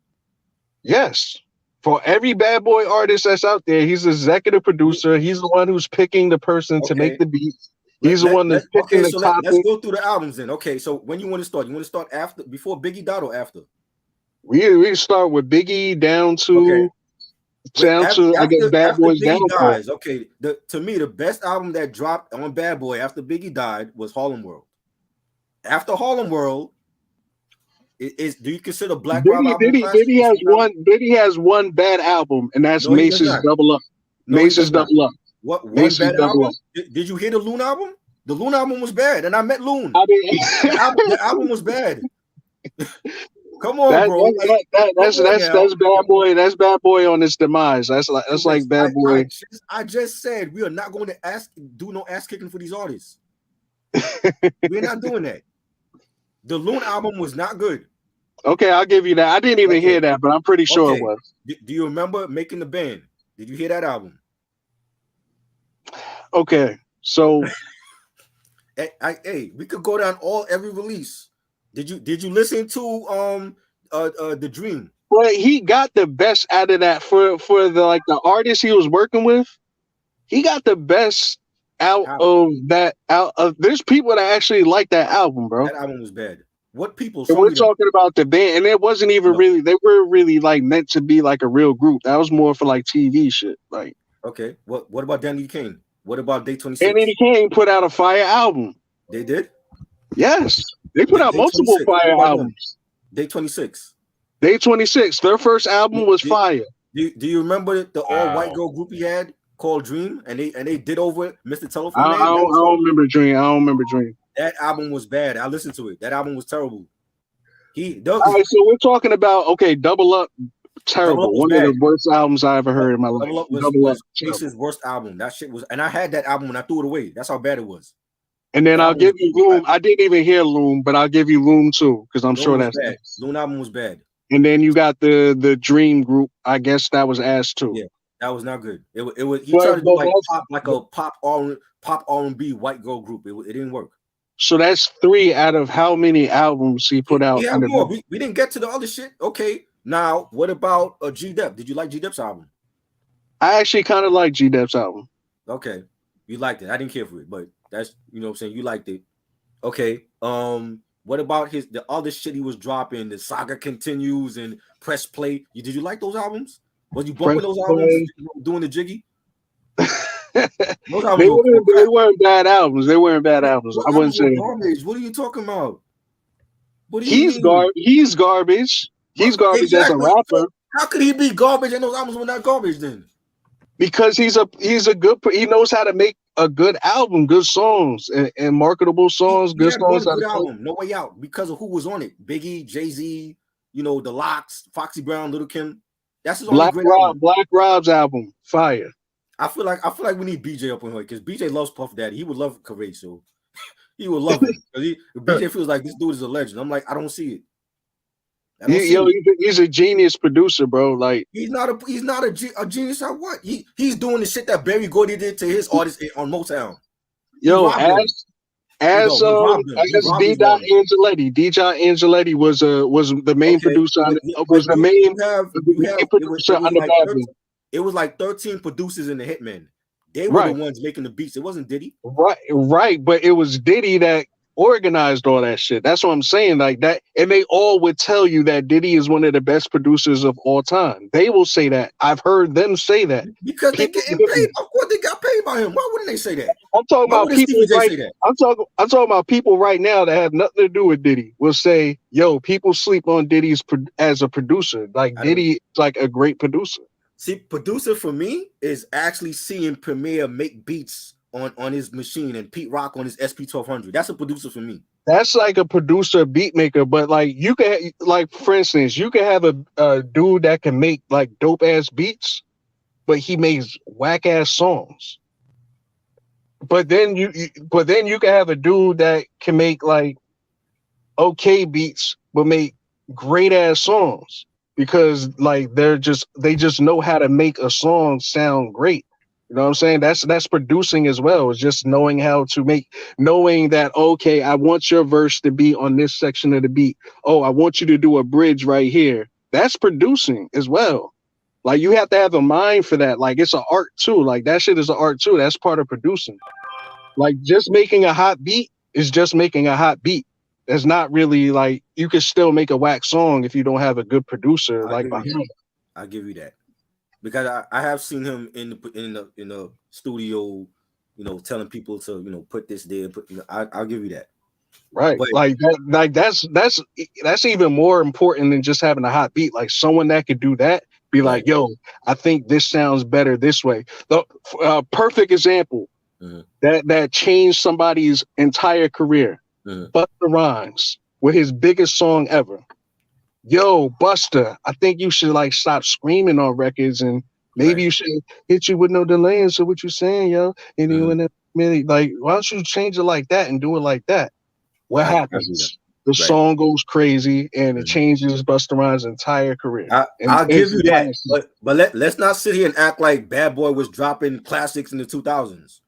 Yes. For every bad boy artist that's out there, he's the executive producer. He's the one who's picking the person to make Okay. the beats. He's the one that's picking Okay, the so let's topic. go through the albums then. Okay, so when you want to start? You want to start after, before Biggie died, or after? We start with Biggie Okay. down to I guess Bad After Boys Biggie Downfall. dies, okay. To me, the best album that dropped on Bad Boy after Biggie died was Harlem World. After Harlem World, do you consider Black Rob album a classic? Diddy has one bad album, and that's No, he does Mace's not. Double Up. No, he does Mace's not. Double Up. What one Mace's bad Double album? Up. Did you hear the Loon album? The Loon album was bad, and I met Loon. I mean, The album was bad. Come on, bro. Come on now. that's Bad Boy. That's Bad Boy on his demise. That's like Bad Boy. I just said we are not going to do no ass kicking for these artists. We're not doing that. The Loon album was not good. Okay, I'll give you that. I didn't even hear that, but I'm pretty sure it was. Do you remember Making the Band? Did you hear that album? Okay, so hey, we could go down every release. Did you listen to The Dream? Well, he got the best out of that for the artist he was working with. He got the best out of that. There's people that actually like that album, bro. That album was bad. What people? And we're talking about the band, and it wasn't even really. They were really like meant to be like a real group. That was more for like TV shit. Like, okay, what about Danny Kane? What about Day 26? Danny Kane put out a fire album. They did. Yes, they put out multiple fire albums. Day 26. Day 26. Their first album was fire. Do you remember the all white girl group he had called Dream, and they did over Mr. Telephone Man? I don't remember Dream. That album was bad. I listened to it. That album was terrible. All right, so we're talking about Double Up. Terrible. One of the worst albums I ever heard in my life. Double Up was Chase's worst album. That shit was, and I had that album and I threw it away. That's how bad it was. And then I'll give you Loom. I didn't even hear Loom, but I'll give you Loom too, because I'm sure that's bad. Loom album was bad. And then you got the Dream group. I guess that was ass too. Yeah, that was not good. It was. He tried to do a pop R&B white girl group. It didn't work. So that's 3 out of how many albums he put out? Yeah, more. We didn't get to the other shit. Okay, now what about G Dep? Did you like G Dep's album? I actually kind of like G Dep's album. Okay, you liked it. I didn't care for it, but that's what I'm saying. You liked it. Okay. What about the other shit he was dropping? The Saga Continues and Press Play. Did you like those albums? Was you bumping those albums? Doing the jiggy? They weren't bad albums. They weren't bad albums. I wouldn't say garbage. What are you talking about? He's garbage. He's garbage. He's garbage as a rapper. How could he be garbage and those albums were not garbage then? Because he's a good. He knows how to make a good album, good songs, and marketable songs. Good songs. Good album, No Way Out, because of who was on it: Biggie, Jay-Z, The Lox, Foxy Brown, Little Kim. That's his only great album. Black Rob's album, fire. I feel like we need BJ up on here because BJ loves Puff Daddy. He would love Courage, so he would love it because BJ feels like this dude is a legend. I'm like, I don't see it. He's a genius producer, bro. Like he's not a genius at what? He's doing the shit that Barry Gordy did to his artists on Motown. As D. Angeletti was the main producer. It was like 13 producers in the Hitmen. They were the ones making the beats. It wasn't Diddy. Right. But it was Diddy that organized all that shit. That's what I'm saying. Like that, and they all would tell you that Diddy is one of the best producers of all time. They will say that. I've heard them say that because they getting paid. Of course, they got paid by him. Why wouldn't they say that? I'm talking about people. I'm talking about people right now that have nothing to do with Diddy. Will say, "Yo, people sleep on Diddy as a producer. Like Diddy is like a great producer." See, producer for me is actually seeing Premier make beats on his machine and Pete Rock on his SP1200. That's a producer for me. That's like a producer beat maker, but like you can, like for instance, you can have a dude that can make like dope ass beats, but he makes whack ass songs. but then you can have a dude that can make like okay beats, but make great ass songs because like they just know how to make a song sound great. You know what I'm saying? That's producing as well. It's just knowing how to make, knowing that okay, I want your verse to be on this section of the beat. Oh, I want you to do a bridge right here. That's producing as well. Like you have to have a mind for that. Like it's an art too. Like that shit is an art too. That's part of producing. Like just making a hot beat is just making a hot beat. It's not really like you can still make a whack song if you don't have a good producer I like give you that. behind. I give you that because I have seen him in the studio, telling people to put this there. Put I'll give you that. Right. But Like that, like that's even more important than just having a hot beat. Like someone that could do that, be right. like, yo, I think this sounds better this way. The perfect example Mm-hmm. that changed somebody's entire career. Mm-hmm. Busta Rhymes with his biggest song ever. Yo, Buster, I think you should like stop screaming on records and maybe Right. you should hit you with no delay. And so what you saying, yo? And you Mm-hmm. in a minute, like, why don't you change it like that and do it like that? What I do that. happens? The Right. song goes crazy and it Mm-hmm. changes Busta Rhymes' entire career and I'll give his you that, entire scene. but let's not sit here and act like Bad Boy was dropping classics in the 2000s.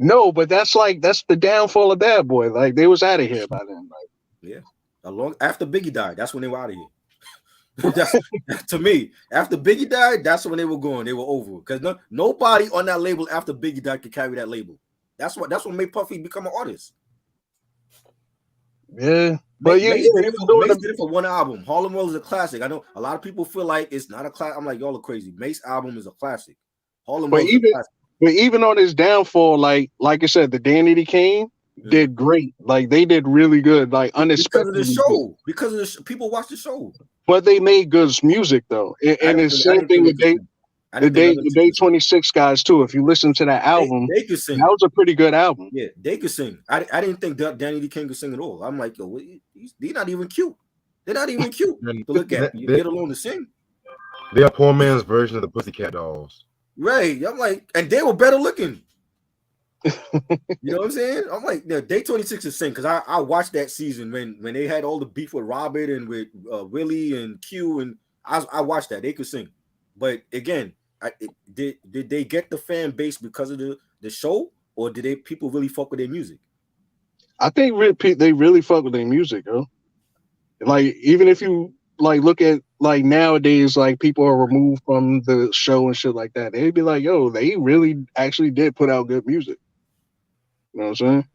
No, but that's the downfall of Bad Boy. Like they was out of here by then. Yeah, along after Biggie died, that's when they were out of here. that's to me. After Biggie died, that's when they were going. They were over because nobody on that label after Biggie died could carry that label. That's what made Puffy become an artist. Yeah, but Mace did he it was for doing Mace did it for one album. Harlem World is a classic. I know a lot of people feel like it's not a classic. I'm like, y'all are crazy. Mace album is a classic. Harlem but World is a even classic. but even on his downfall, like I said, the Danity Kane Mhm. did great. Like they did really good, like Because of the unexpectedly good. show. Because of people watch the show. But they made good music though, and it's I same didn't think thing they with could sing. I didn't think none of the the Day could sing. 26 guys too. If you listen to that album, They could that sing. was a pretty good album. Yeah, they could sing. I didn't think Danny D. King could sing at all. I'm like, yo, they're not even cute. They're not even cute And to look at. Get alone to sing. they're a poor man's version of the Pussycat Dolls. Right. I'm like, and they were better looking. You know what I'm saying? I'm like, yeah, Day 26 is sing because I watched that season when they had all the beef with Robert and with Willie and Q, and I watched that. They could sing. But again, did they get the fan base because of the show, or did people really fuck with their music? I think they really fuck with their music, yo. Like even if you like look at like nowadays, like people are removed from the show and shit like that, they'd be like, yo, they really actually did put out good music. You know what I'm saying?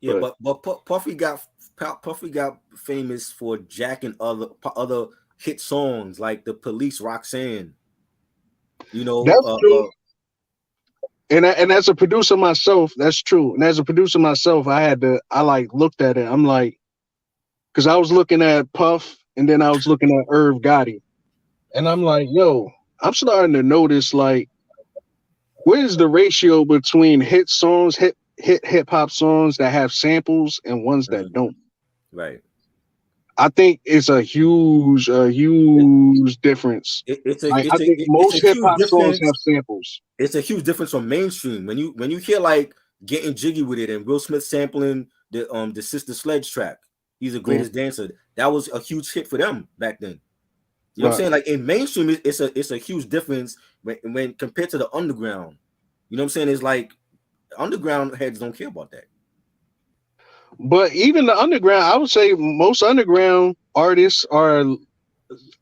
Yeah, but Puffy got famous for jacking other hit songs like the Police, Roxanne. You know, That's true. And as a producer myself, that's true. And as a producer myself, I like looked at it. I'm like, because I was looking at Puff and then I was looking at Irv Gotti. And I'm like, yo, I'm starting to notice like, what is the ratio between hip hop songs that have samples and ones that don't? right. I think it's a huge difference. Like I think It's a most hip huge hop songs have difference. samples. It's a huge difference from mainstream. When you hear like Getting Jiggy with It and Will Smith sampling the Sister Sledge track, he's the greatest dancer. That was a huge hit for them back then. You know what I'm saying? Like in mainstream, it's a huge difference when compared to the underground. You know what I'm saying? It's like underground heads don't care about that. But even the underground, I would say most underground artists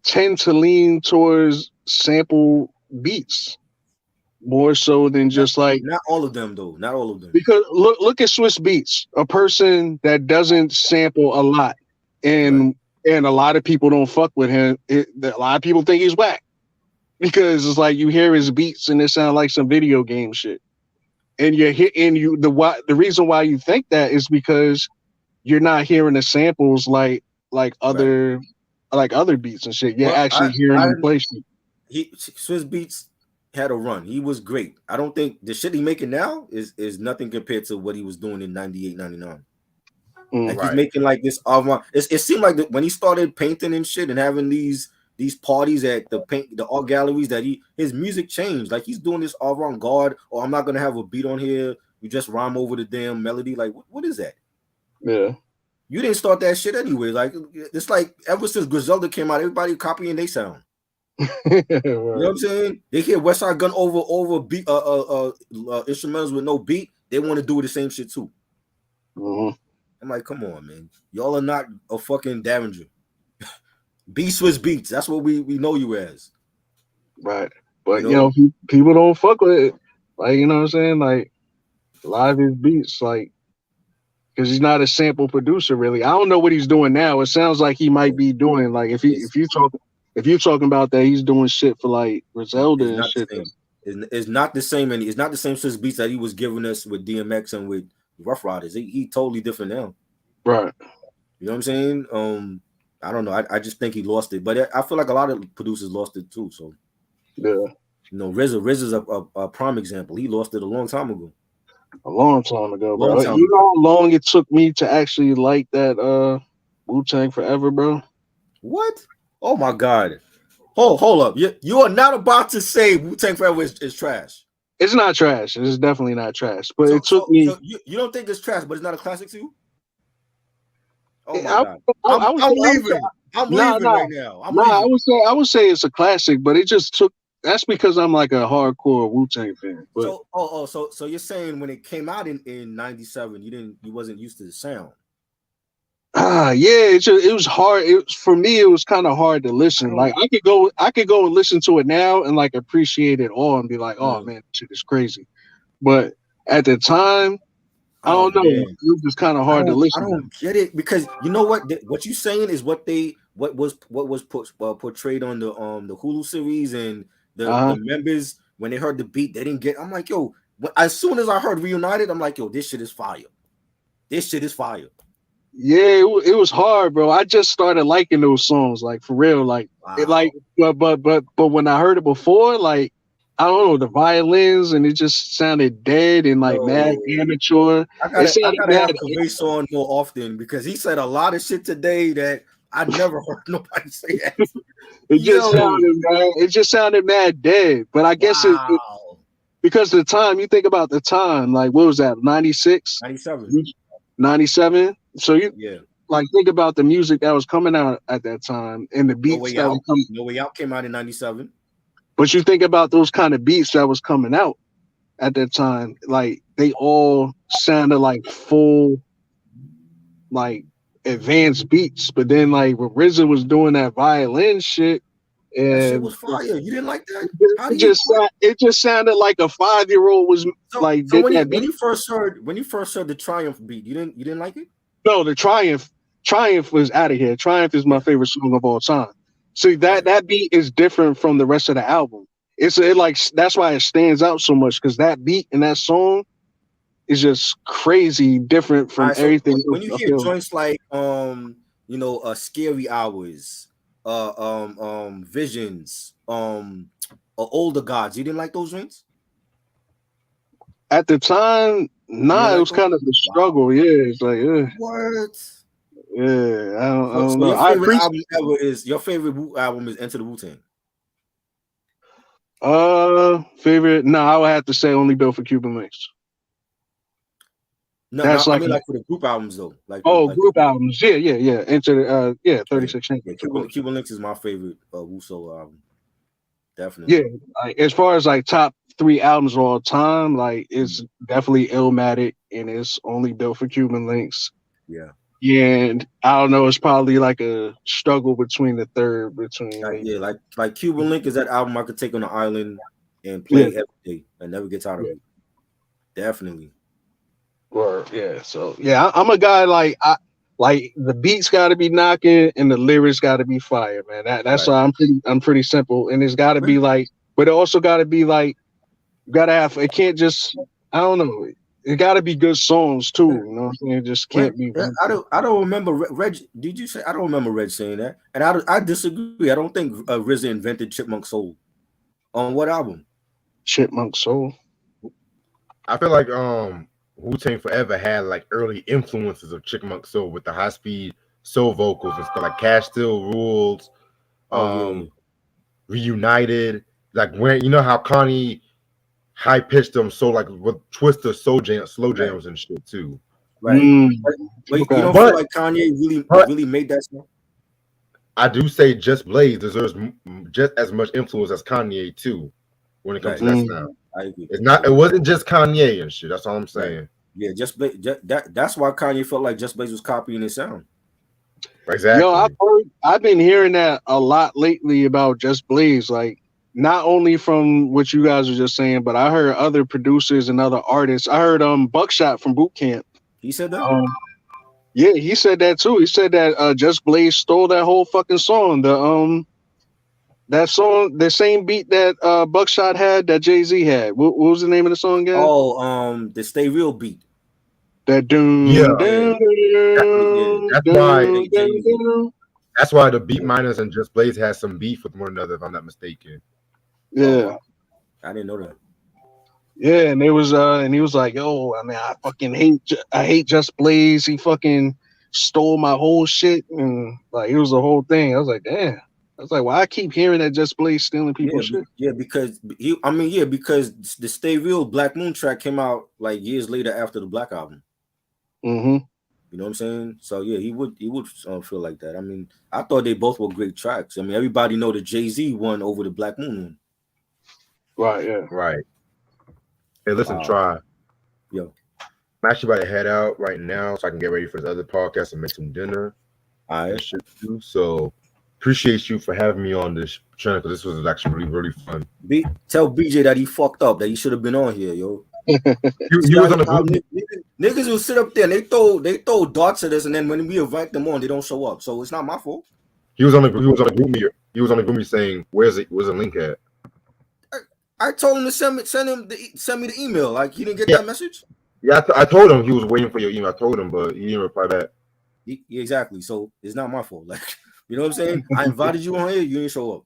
tend to lean towards sample beats more so than just like, Not all of them though. Not all of them. because look at Swiss Beats, a person that doesn't sample a lot, and and a lot of people don't fuck with him. A lot of people think he's whack because it's like you hear his beats and it sounds like some video game shit. And you're hitting the reason why you think that is because you're not hearing the samples like other beats and shit. You're Well, actually hearing them play shit. Swiss Beats had a run. He was great. I don't think the shit he making now is nothing compared to what he was doing in 98, 99. Like he's making like this avant. It seemed like when he started painting and shit and having these parties at the art galleries that his music changed. Like he's doing this avant-garde, or I'm not gonna have a beat on here You just rhyme over the damn melody. Like, what is that? Yeah. You didn't start that shit anyway. Like, it's like ever since Griselda came out, everybody copying they sound. You know what I'm saying? They hear West Side Gun over beat instrumentals with no beat. They want to do the same shit too. Mm-hmm. I'm like, come on, man. Y'all are not a fucking Derringer. B Swiss Beats. That's what we know you as. Right. But you know, people don't fuck with it. Like, you know what I'm saying? Like, a lot of his beats, like, because he's not a sample producer really. I don't know what he's doing now. It sounds like he might be doing like if you're talking about that, he's doing shit for like Griselda and shit. It's not the same, and it's not the same Swiss Beats that he was giving us with DMX and with Rough Riders. He totally different now. Right. You know what I'm saying? I don't know. I just think he lost it, but I feel like a lot of producers lost it too. So yeah, you know, RZA's a prime example. He lost it a long time ago. A long time ago, bro. You know how long it took me to actually like that Wu-Tang Forever, bro? What? Oh my god. Hold up. You are not about to say Wu-Tang Forever is trash. It's not trash. It's definitely not trash. But it took me. So you don't think it's trash, but it's not a classic to you? Oh my god. I'm leaving. I'm leaving right now. I would say it's a classic, but it just took. That's because I'm like a hardcore Wu-Tang fan. But so you're saying when it came out in '97, you wasn't used to the sound. Yeah, it was hard. For me, it was kind of hard to listen. Like I could go and listen to it now and like appreciate it all and be like, oh man, this shit is crazy. But at the time, I don't know. Man. It was just kind of hard to listen. I don't get it because you know what you saying is what was portrayed on the Hulu series and the members when they heard the beat they didn't get. I'm like, yo, as soon as I heard Reunited, I'm like, yo, this shit is fire. This shit is fire. Yeah, it was hard, bro. I just started liking those songs, like for real, like it, like but when I heard it before, like I don't know the violins and it just sounded dead and like mad amateur. I gotta have Kaveh on more often because he said a lot of shit today that I never heard nobody say that. It just sounded mad dead. But I guess it because the time you think about the time, like what was that, 96? 97. So you like think about the music that was coming out at that time and the beats that were coming. No Way Out came out in 97. But you think about those kind of beats that was coming out at that time, like they all sounded like full, like advanced beats. But then like when RZA was doing that violin shit, and that shit was fire. You didn't like that? It just sounded like a 5-year-old was like. So when you first heard the Triumph beat, you didn't like it? No, the Triumph was out of here. Triumph is my favorite song of all time. See that beat is different from the rest of the album. That's why it stands out so much because that beat and that song is just crazy different from everything. When you hear joints like Scary Hours, Visions, Older Gods, you didn't like those joints? At the time, nah, it was kind of a struggle. Wow. Yeah, it's like what? Yeah, I don't know. Your favorite album is Enter the Wu-Tang. Favorite? No, I would have to say Only Built for Cuban Links. No, that's like for the group albums though. Group albums. Yeah. Enter 36 Chambers. Cuban Links is my favorite Wu solo album. Definitely. Yeah, like as far as like top 3 albums of all time, like it's definitely Illmatic and it's Only Built for Cuban Links. Yeah. And I don't know, it's probably like a struggle between the third like Cuban Link is that album I could take on the island and play every day and never get tired of it. Definitely. So I'm a guy like the beats got to be knocking and the lyrics got to be fire, man. That's why I'm pretty simple, and it's got to be like, but it also got to be like, you got to have. It can't just. I don't know. It got to be good songs too. You know what I'm saying? It just can't be. I don't remember Reg. Did you say? I don't remember Reg saying that, and I disagree. I don't think RZA invented Chipmunk Soul. On what album? Chipmunk Soul. I feel like Wu-Tang Forever had like early influences of Chipmunk Soul with the high speed soul vocals and stuff like Cash Still Rules, Reunited. Like where you know how high pitched them so like with Twister slow Right. jams and shit too. Right. Mm, But you okay. don't feel But like Kanye but really made that song? I do say Just Blaze deserves just as much influence as Kanye too when it comes Right. to that Mm, sound. I agree. It's I not. It agree. wasn't just Kanye and shit. That's all I'm Right. saying. Yeah, that's why Kanye felt like Just Blaze was copying his sound. yo, Exactly. I've been hearing that a lot lately about Just Blaze. Like, not only from what you guys were just saying, but I heard other producers and other artists. I heard Buckshot from Boot Camp. He said that? Um, yeah, he said that too. He said that Just Blaze stole that whole fucking song. That song, the same beat that Buckshot had, that Jay-Z had. What was the name of the song again? Oh, the Stay Real beat. That Yeah. doom Yeah. doom Yeah. doom That's why. doom Jay-Z. doom. That's why the Beat Miners and Just Blaze has some beef with one another, if I'm not mistaken. Yeah. I didn't know that. Yeah, and he was like, "Yo, I mean, I hate Just Blaze. He fucking stole my whole shit, and like it was the whole thing." I was like, "Damn." I was like, "Well, I keep hearing that Just Blaze stealing people's shit." Because because the Stay Real Black Moon track came out like years later after the Black album. Mm-hmm. You know what I'm saying? So yeah, he would feel like that. I mean, I thought they both were great tracks. I mean, everybody know the Jay-Z one over the Black Moon one. Right. Yeah. Right. Hey, listen, Wow. try. Yo, I'm actually about to head out right now so I can get ready for this other podcast and make some dinner all and right. shit too. So appreciate you for having me on this channel because this was actually really fun. Tell BJ that he fucked up, that he should have been on here, yo. See You was on the how group. niggas will sit up there and they throw darts at us, and then when we invite them on, they don't show up. So it's not my fault. He was on the group me. He was on the group me saying, "Where's the link at?" I told him to send me the email. Like, he didn't get Yeah, that message. yeah. I told him he was waiting for your email. I told him, but he didn't reply back. Exactly. So it's not my fault. Like, you know what I'm saying? I invited you on here, you didn't show up.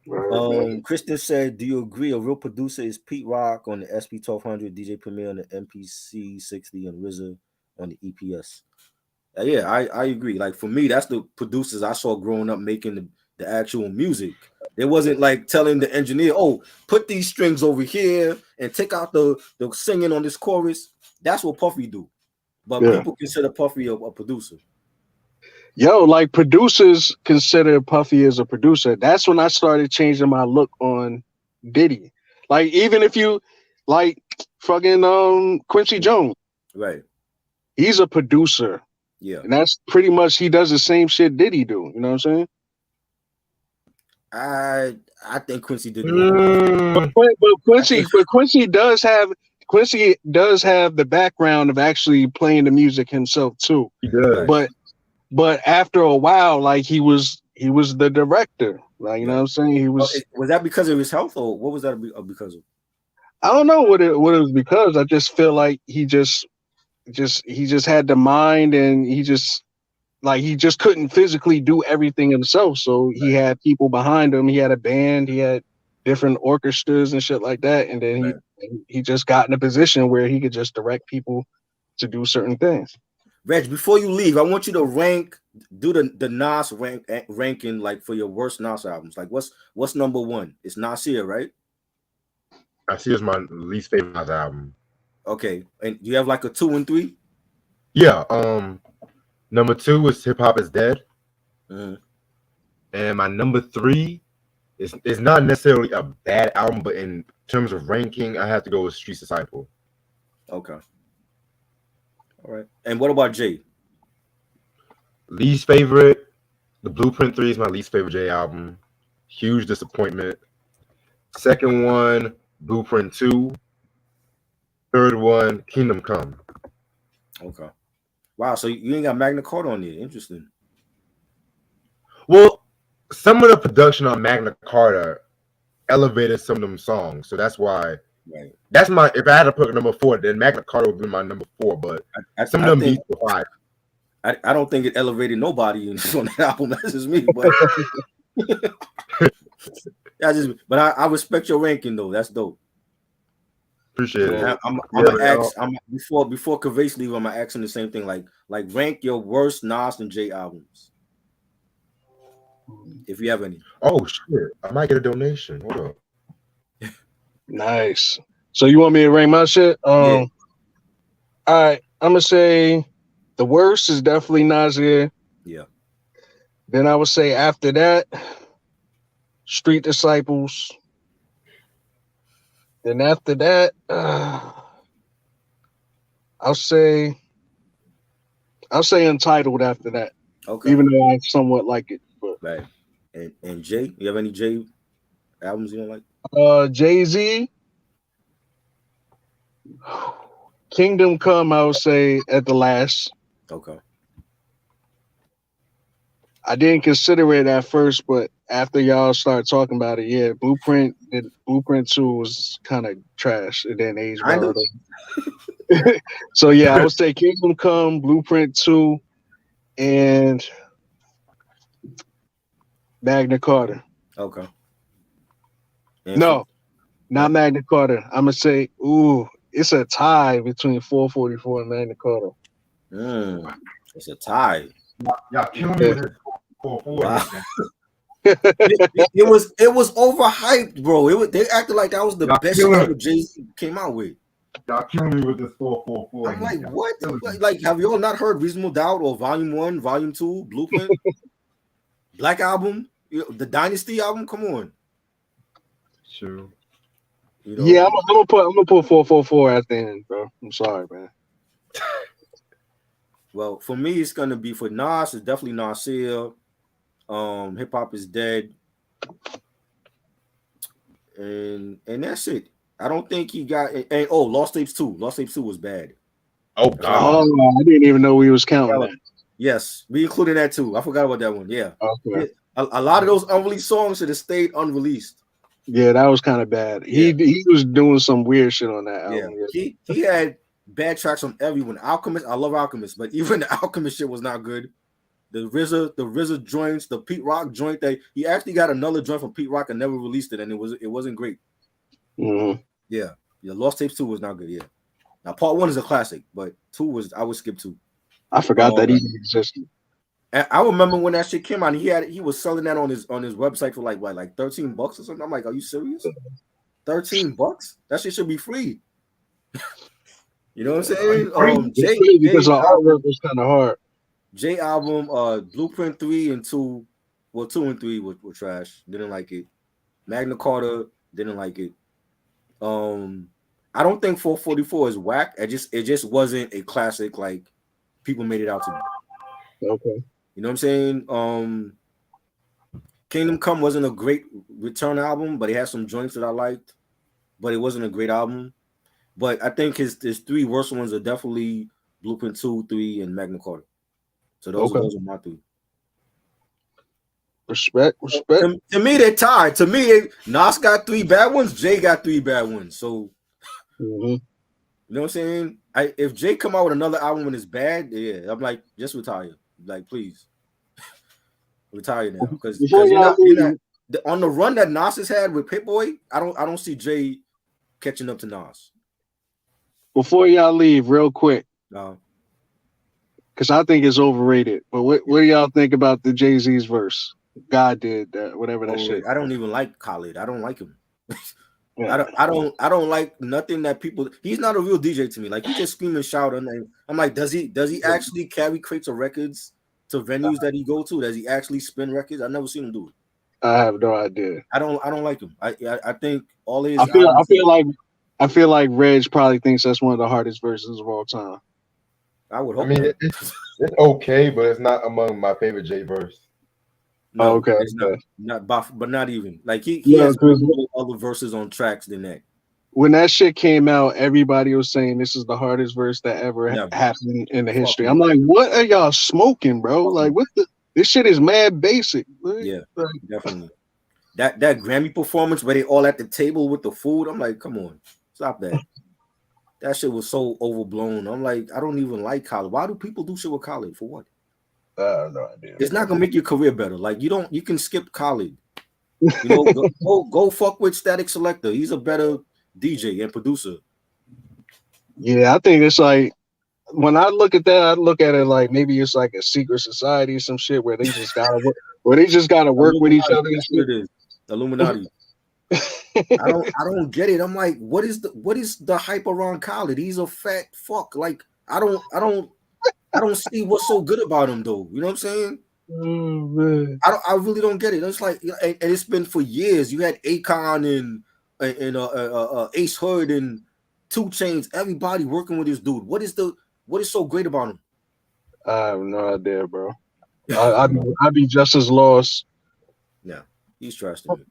Right. Kristen said, "Do you agree a real producer is Pete Rock on the SP 1200, DJ Premier on the MPC 60, and RZA on the EPS?" Yeah, I agree. Like, for me, that's the producers I saw growing up making the actual music. It wasn't like telling the engineer, "Oh, put these strings over here and take out the singing on this chorus." That's what Puffy do. But Yeah. people consider Puffy a producer. Yo, like producers consider Puffy as a producer. That's when I started changing my look on Diddy. Like, even if you like fucking Quincy Jones, Right. he's a producer. Yeah. And that's pretty much, he does the same shit Diddy do. You know what I'm saying? I think Quincy did more producing. Mm, I think But Quincy does have the background of actually playing the music himself too. he does. right. But after a while, like he was the director. Like, you know Yeah. what I'm saying? He was, Was that because of his health, or what was that because of? I don't know what it was because. I just feel like he just had the mind, and he just couldn't physically do everything himself. So he Right. had people behind him. He had a band. He had different orchestras and shit like that. And then Right. he just got in a position where he could just direct people to do certain things. Reg, before you leave, I want you to do the Nas ranking, like, for your worst Nas albums. Like, what's number one? It's Nasir, right? I see it's my least favorite Nas album. Okay, and you have like a 2 and 3. Yeah. Number 2 is Hip Hop Is Dead, Mhm. and my number 3 is not necessarily a bad album, but in terms of ranking, I have to go with Streets Disciple. Okay, all right. And what about Jay? Least favorite, The Blueprint 3 is my least favorite J album. Huge disappointment. Second one, Blueprint 2. Third one, Kingdom Come. Okay. Wow. So you ain't got Magna Carta on there. Interesting. Well, some of the production on Magna Carta elevated some of them songs, so that's why. Right. That's my. If I had to put number 4, then Magna Carta would be my number 4. But some of them beats were 5. I don't think it elevated nobody on that album. That's just me. But I respect your ranking though. That's dope. Appreciate it. I'm Yeah, gonna ask. Before Kavase leave, I'm gonna ask him the same thing. Like rank your worst Nas and J albums, if you have any. Oh shit! I might get a donation. Hold up. Nice. So you want me to rank my shit? Yeah, All right. I'm gonna say the worst is definitely Nasir. yeah. Then I would say after that, Street Disciples. Then after that, I'll say Untitled after that. Okay, Even though I somewhat like it. But right. And Jay, you have any Jay albums you don't like? Jay-Z, Kingdom Come, I would say at the last. Okay. I didn't consider it at first, but after y'all started talking about it, yeah, Blueprint 2 was kind of trash. It didn't age Kind well. of. So yeah, I would say Kingdom Come, Blueprint 2, and Magna Carta. Okay. And for, No, not Magna Carta. I'm gonna say, it's a tie between 444 and Magna Carta. it's a tie. Y'all killing me Yeah. with this 444. Wow. it was overhyped, bro. They acted like that was the Y'all best shit killing ever it. Jay-Z came out with. Y'all killing me with this 444. I'm like, Y'all what? killing me. Like, have you all not heard Reasonable Doubt or Volume 1, Volume 2, Blueprint, Black Album, the Dynasty album? Come on. True. Yeah, I'm gonna put 444 at the end, bro. I'm sorry, man. Well, for me, it's gonna be for Nas. It's definitely Nasir. Hip Hop is Dead, and that's it. I don't think he got. And Lost Tapes 2. Lost Tapes 2 was bad. Oh God. Oh, I didn't even know we was counting that. Yes, we included that too. I forgot about that one. Yeah. Okay. A lot of those unreleased songs should have stayed unreleased. Yeah, that was kind of bad. Yeah. He was doing some weird shit on that Yeah, album. he had bad tracks on everyone. Alchemist, I love Alchemist, but even the Alchemist shit was not good. The RZA joints, the Pete Rock joint, that he actually got another joint from Pete Rock and never released it, and it wasn't great. Mm-hmm. Yeah, Lost Tapes 2 was not good. Yeah, now part 1 is a classic, but 2 I would skip 2. I forgot that even existed. And I remember when that shit came out. He was selling that on his website for like $13 or something. I'm like, are you serious? $13? That shit should be free. You know what I'm saying? Jay Because the artwork was kind of hard. J album, Blueprint 3 and 2, well, 2 and 3 were trash. Didn't like it. Magna Carta, didn't like it. I don't think 444 is whack. It just wasn't a classic like people made it out to be. Okay. You know what I'm saying? Kingdom Come wasn't a great return album, but it had some joints that I liked, but it wasn't a great album. But I think his 3 worst ones are definitely Blueprint 2, 3, and Magna Carta. So those are my 3. Respect. To me, they're tied. To me, Nas got 3 bad ones. Jay got 3 bad ones. So, you know what I'm saying? If Jay come out with another album and it's bad, yeah, I'm like, just retire. Like, please, retire now. Because on the run that Nas has had with Pitboy, I don't see Jay catching up to Nas. Before y'all leave, real quick, No. because I think it's overrated. But what do y'all think about the Jay-Z's verse? God did that, whatever that shit. I don't even like Khaled. I don't like him. Yeah. I don't like nothing that people. He's not a real DJ to me. Like, he just scream and shout, and I'm like, does he actually carry crates of records to venues that he go to? Does he actually spin records? I've never seen him do it. I have no idea. I don't like him. I think all his. I feel like Reg probably thinks that's one of the hardest verses of all time. I would hope. I mean, it's okay, but it's not among my favorite Jay verse. No, okay, it's not, but not even. Like, he Yeah, has other verses on tracks than that. When that shit came out, everybody was saying this is the hardest verse that ever happened in the history. I'm like, what are y'all smoking, bro? Like, this shit is mad basic. Yeah, definitely. That Grammy performance where they all at the table with the food, I'm like, come on, stop that. That shit was so overblown. I'm like, I don't even like Khaled. Why do people do shit with Khaled? For what? I have no idea. It's not gonna make your career better. Like, you can skip Khaled. You know, go fuck with Static Selector. He's a better DJ and producer. Yeah, I think it's like, when I look at that, I look at it like maybe it's like a secret society, some shit where they just gotta work, with each other. It is Illuminati. I don't get it. I'm like, what is the hype around Khaled? He's a fat fuck. Like, I don't see what's so good about him though. You know what I'm saying? Oh man. I really don't get it. It's like, and it's been for years. You had Akon and Ace Hood and 2 Chains. Everybody working with this dude. What is so great about him? I have no idea, bro. I'd be just as lost. Yeah, he's trash to me.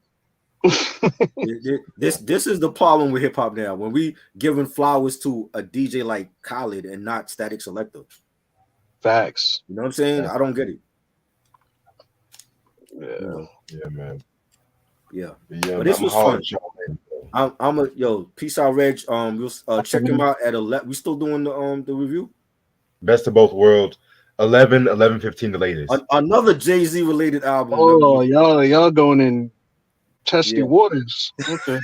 This is the problem with hip hop now. When we giving flowers to a DJ like Khaled and not Static Selector. Facts. You know what I'm saying? I don't get it. Yeah. You know? Yeah, man. Yeah. Yeah, But this I'm was hard fun. at y'all, man. I'm a peace out, Reg. We'll check him out at 11. We still doing the review. Best of both worlds. 11/11/15, the latest. Another Jay-Z related album. Oh, y'all going in testy Yeah. waters. Okay.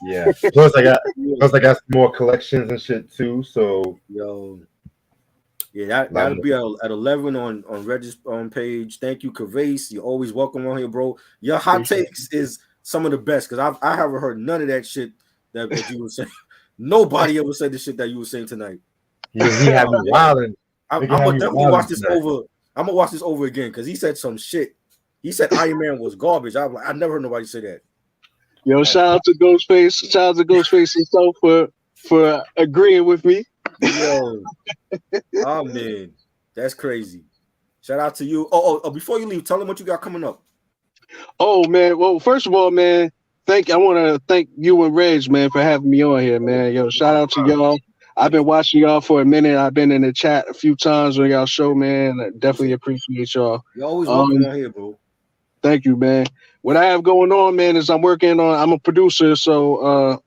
Yeah. Plus I got some more collections and shit too. So Yo. Yeah, that'll be at 11 on Reg's page. Thank you, Kavase. You're always welcome on here, bro. Your hot takes is some of the best because I haven't heard none of that shit that you were saying. Nobody ever said the shit that you were saying tonight. he had me wilding. I'm gonna definitely watch this over. I'm gonna watch this over again because he said some shit. He said Iron Man was garbage. I'm like, I never heard nobody say that. Yo, shout out to Ghostface. Shout out to Ghostface himself for agreeing with me. Yo, oh man, that's crazy. Shout out to you. Oh, before you leave, tell them what you got coming up. Oh man, well, first of all, man, I want to thank you and Reg, man, for having me on here, man. Yo, shout out to y'all. I've been watching y'all for a minute. I've been in the chat a few times on y'all show, man. I definitely appreciate y'all. You're always welcome on here, bro. Thank you, man. What I have going on, man, is I'm a producer, so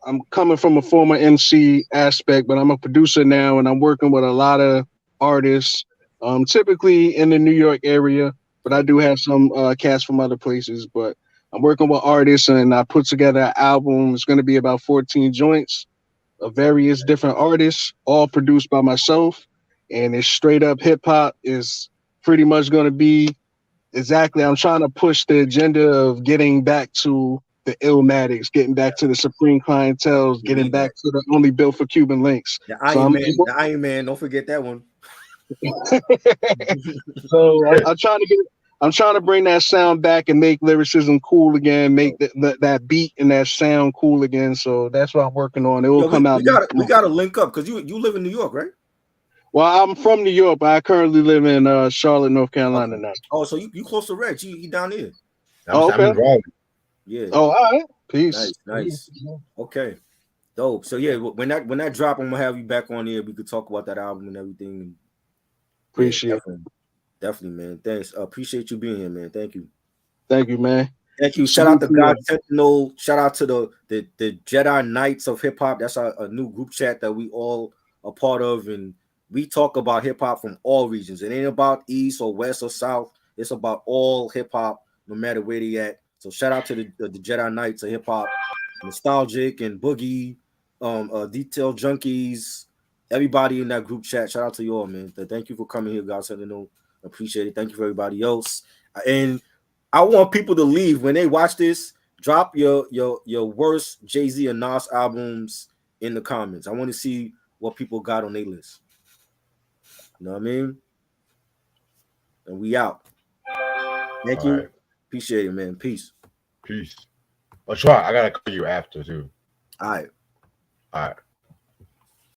I'm coming from a former MC aspect, but I'm a producer now, and I'm working with a lot of artists, typically in the New York area, but I do have some cats from other places, but I'm working with artists, and I put together an album. It's going to be about 14 joints of various different artists, all produced by myself, and it's straight up hip hop. Is pretty much going to be exactly. I'm trying to push the agenda of getting back to the Illmatics, getting back to the Supreme Clientels, getting back to the Only Built for Cuban Links. The Iron Man, don't forget that one. So I'm trying to bring that sound back and make lyricism cool again, make that beat and that sound cool again. So that's what I'm working on. It will come out. We gotta link up because you live in New York, right? Well, I'm from New York, but I currently live in Charlotte, North Carolina now. Oh, so you close to Reg? He down here? Okay. Yeah. Oh, all right. Peace. Nice. Okay. Dope. So yeah, when that drop, I'm gonna have you back on here. We could talk about that album and everything. Appreciate it. Definitely, man. Thanks. Appreciate you being here, man. Thank you. Thank you, man. Thank you. Shout out to God Sentinel. Shout out to the Jedi Knights of Hip Hop. That's a new group chat that we all are part of, and we talk about hip hop from all regions. It ain't about East or West or South. It's about all hip hop, no matter where they at. So shout out to the Jedi Knights of hip hop, Nostalgic and Boogie, Detail Junkies, everybody in that group chat. Shout out to you all, man. Thank you for coming here, God Sentinel. Appreciate it. Thank you for everybody else. And I want people to leave when they watch this. Drop your worst Jay-Z and Nas albums in the comments. I want to see what people got on their list. You know what I mean? And we out. Thank you. Right. Appreciate it, man. Peace. I'll try. I gotta call you after too. All right.